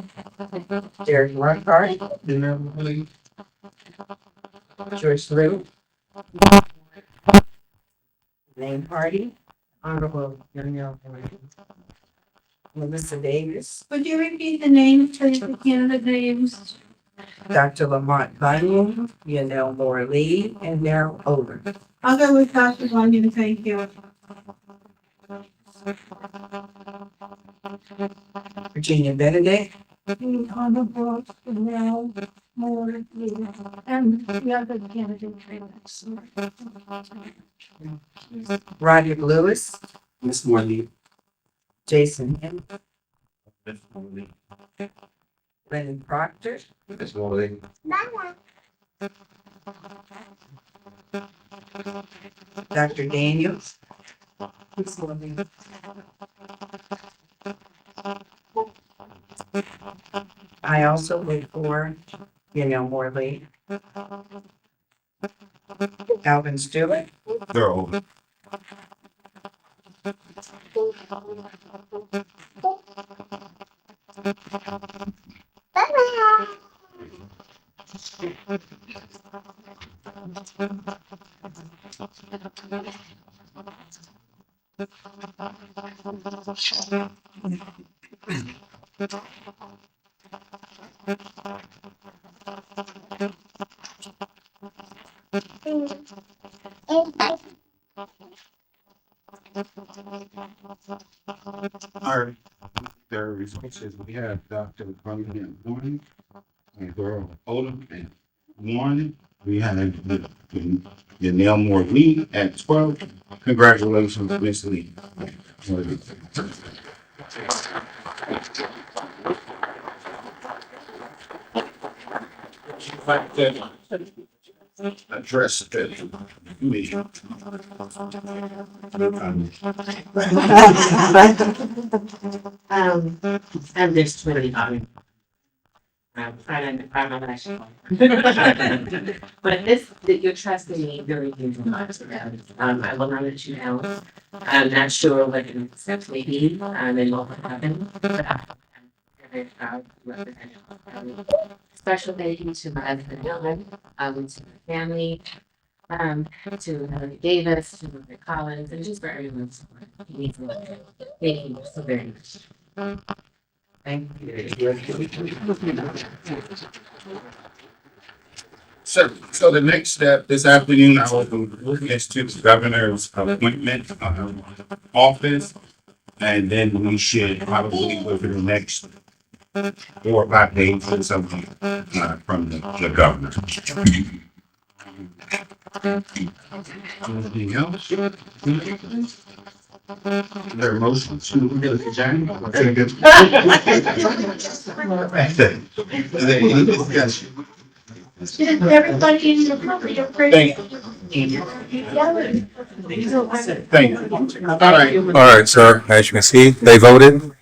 Derek Runhart. Janelle Moore Lee. George Liu. Lane Hardy. Honorable Danielle Morley. Melissa Davis. Would you repeat the names, please, the candidate names? Dr. Lamont Bunyan. Janelle Moore Lee. And Daryl Over. I'll go with Dr. London, thank you. Virginia Benedict. Honorable Janelle More, and the other candidates. Roger Lewis, Ms. Morley. Jason Hill, Ms. Morley. Lennon Proctor, Ms. Morley. Dr. Daniels, I also vote for Morley, Alvin Stewart, Thorough. Our, their responses, we have Dr. Bunyan at 1, and Earl Odom at 1. We have Yanel Moore Lee at 12. Congratulations, Ms. Lee. Address the meeting. I'm just really I'm trying to find my last one. But that you're trusting me very huge amounts about it. I will not let you down. I'm not sure what the next steps may be, and what will happen, but I'm very proud to represent you. Special thank you to my husband, Dylan, to my family, to Helen Davis, to Rick Collins, and just for everyone. Thank you so very much. thank you. So the next step this afternoon, I will look into the governor's appointment office. And then we should probably go through the next 4 or 5 days or something from the governor. Anything else? Is there a motion to adjourn? Is there any discussion? Everybody in the public, you're Thank you. Thank you. All right. All right, sir, as you can see, they voted.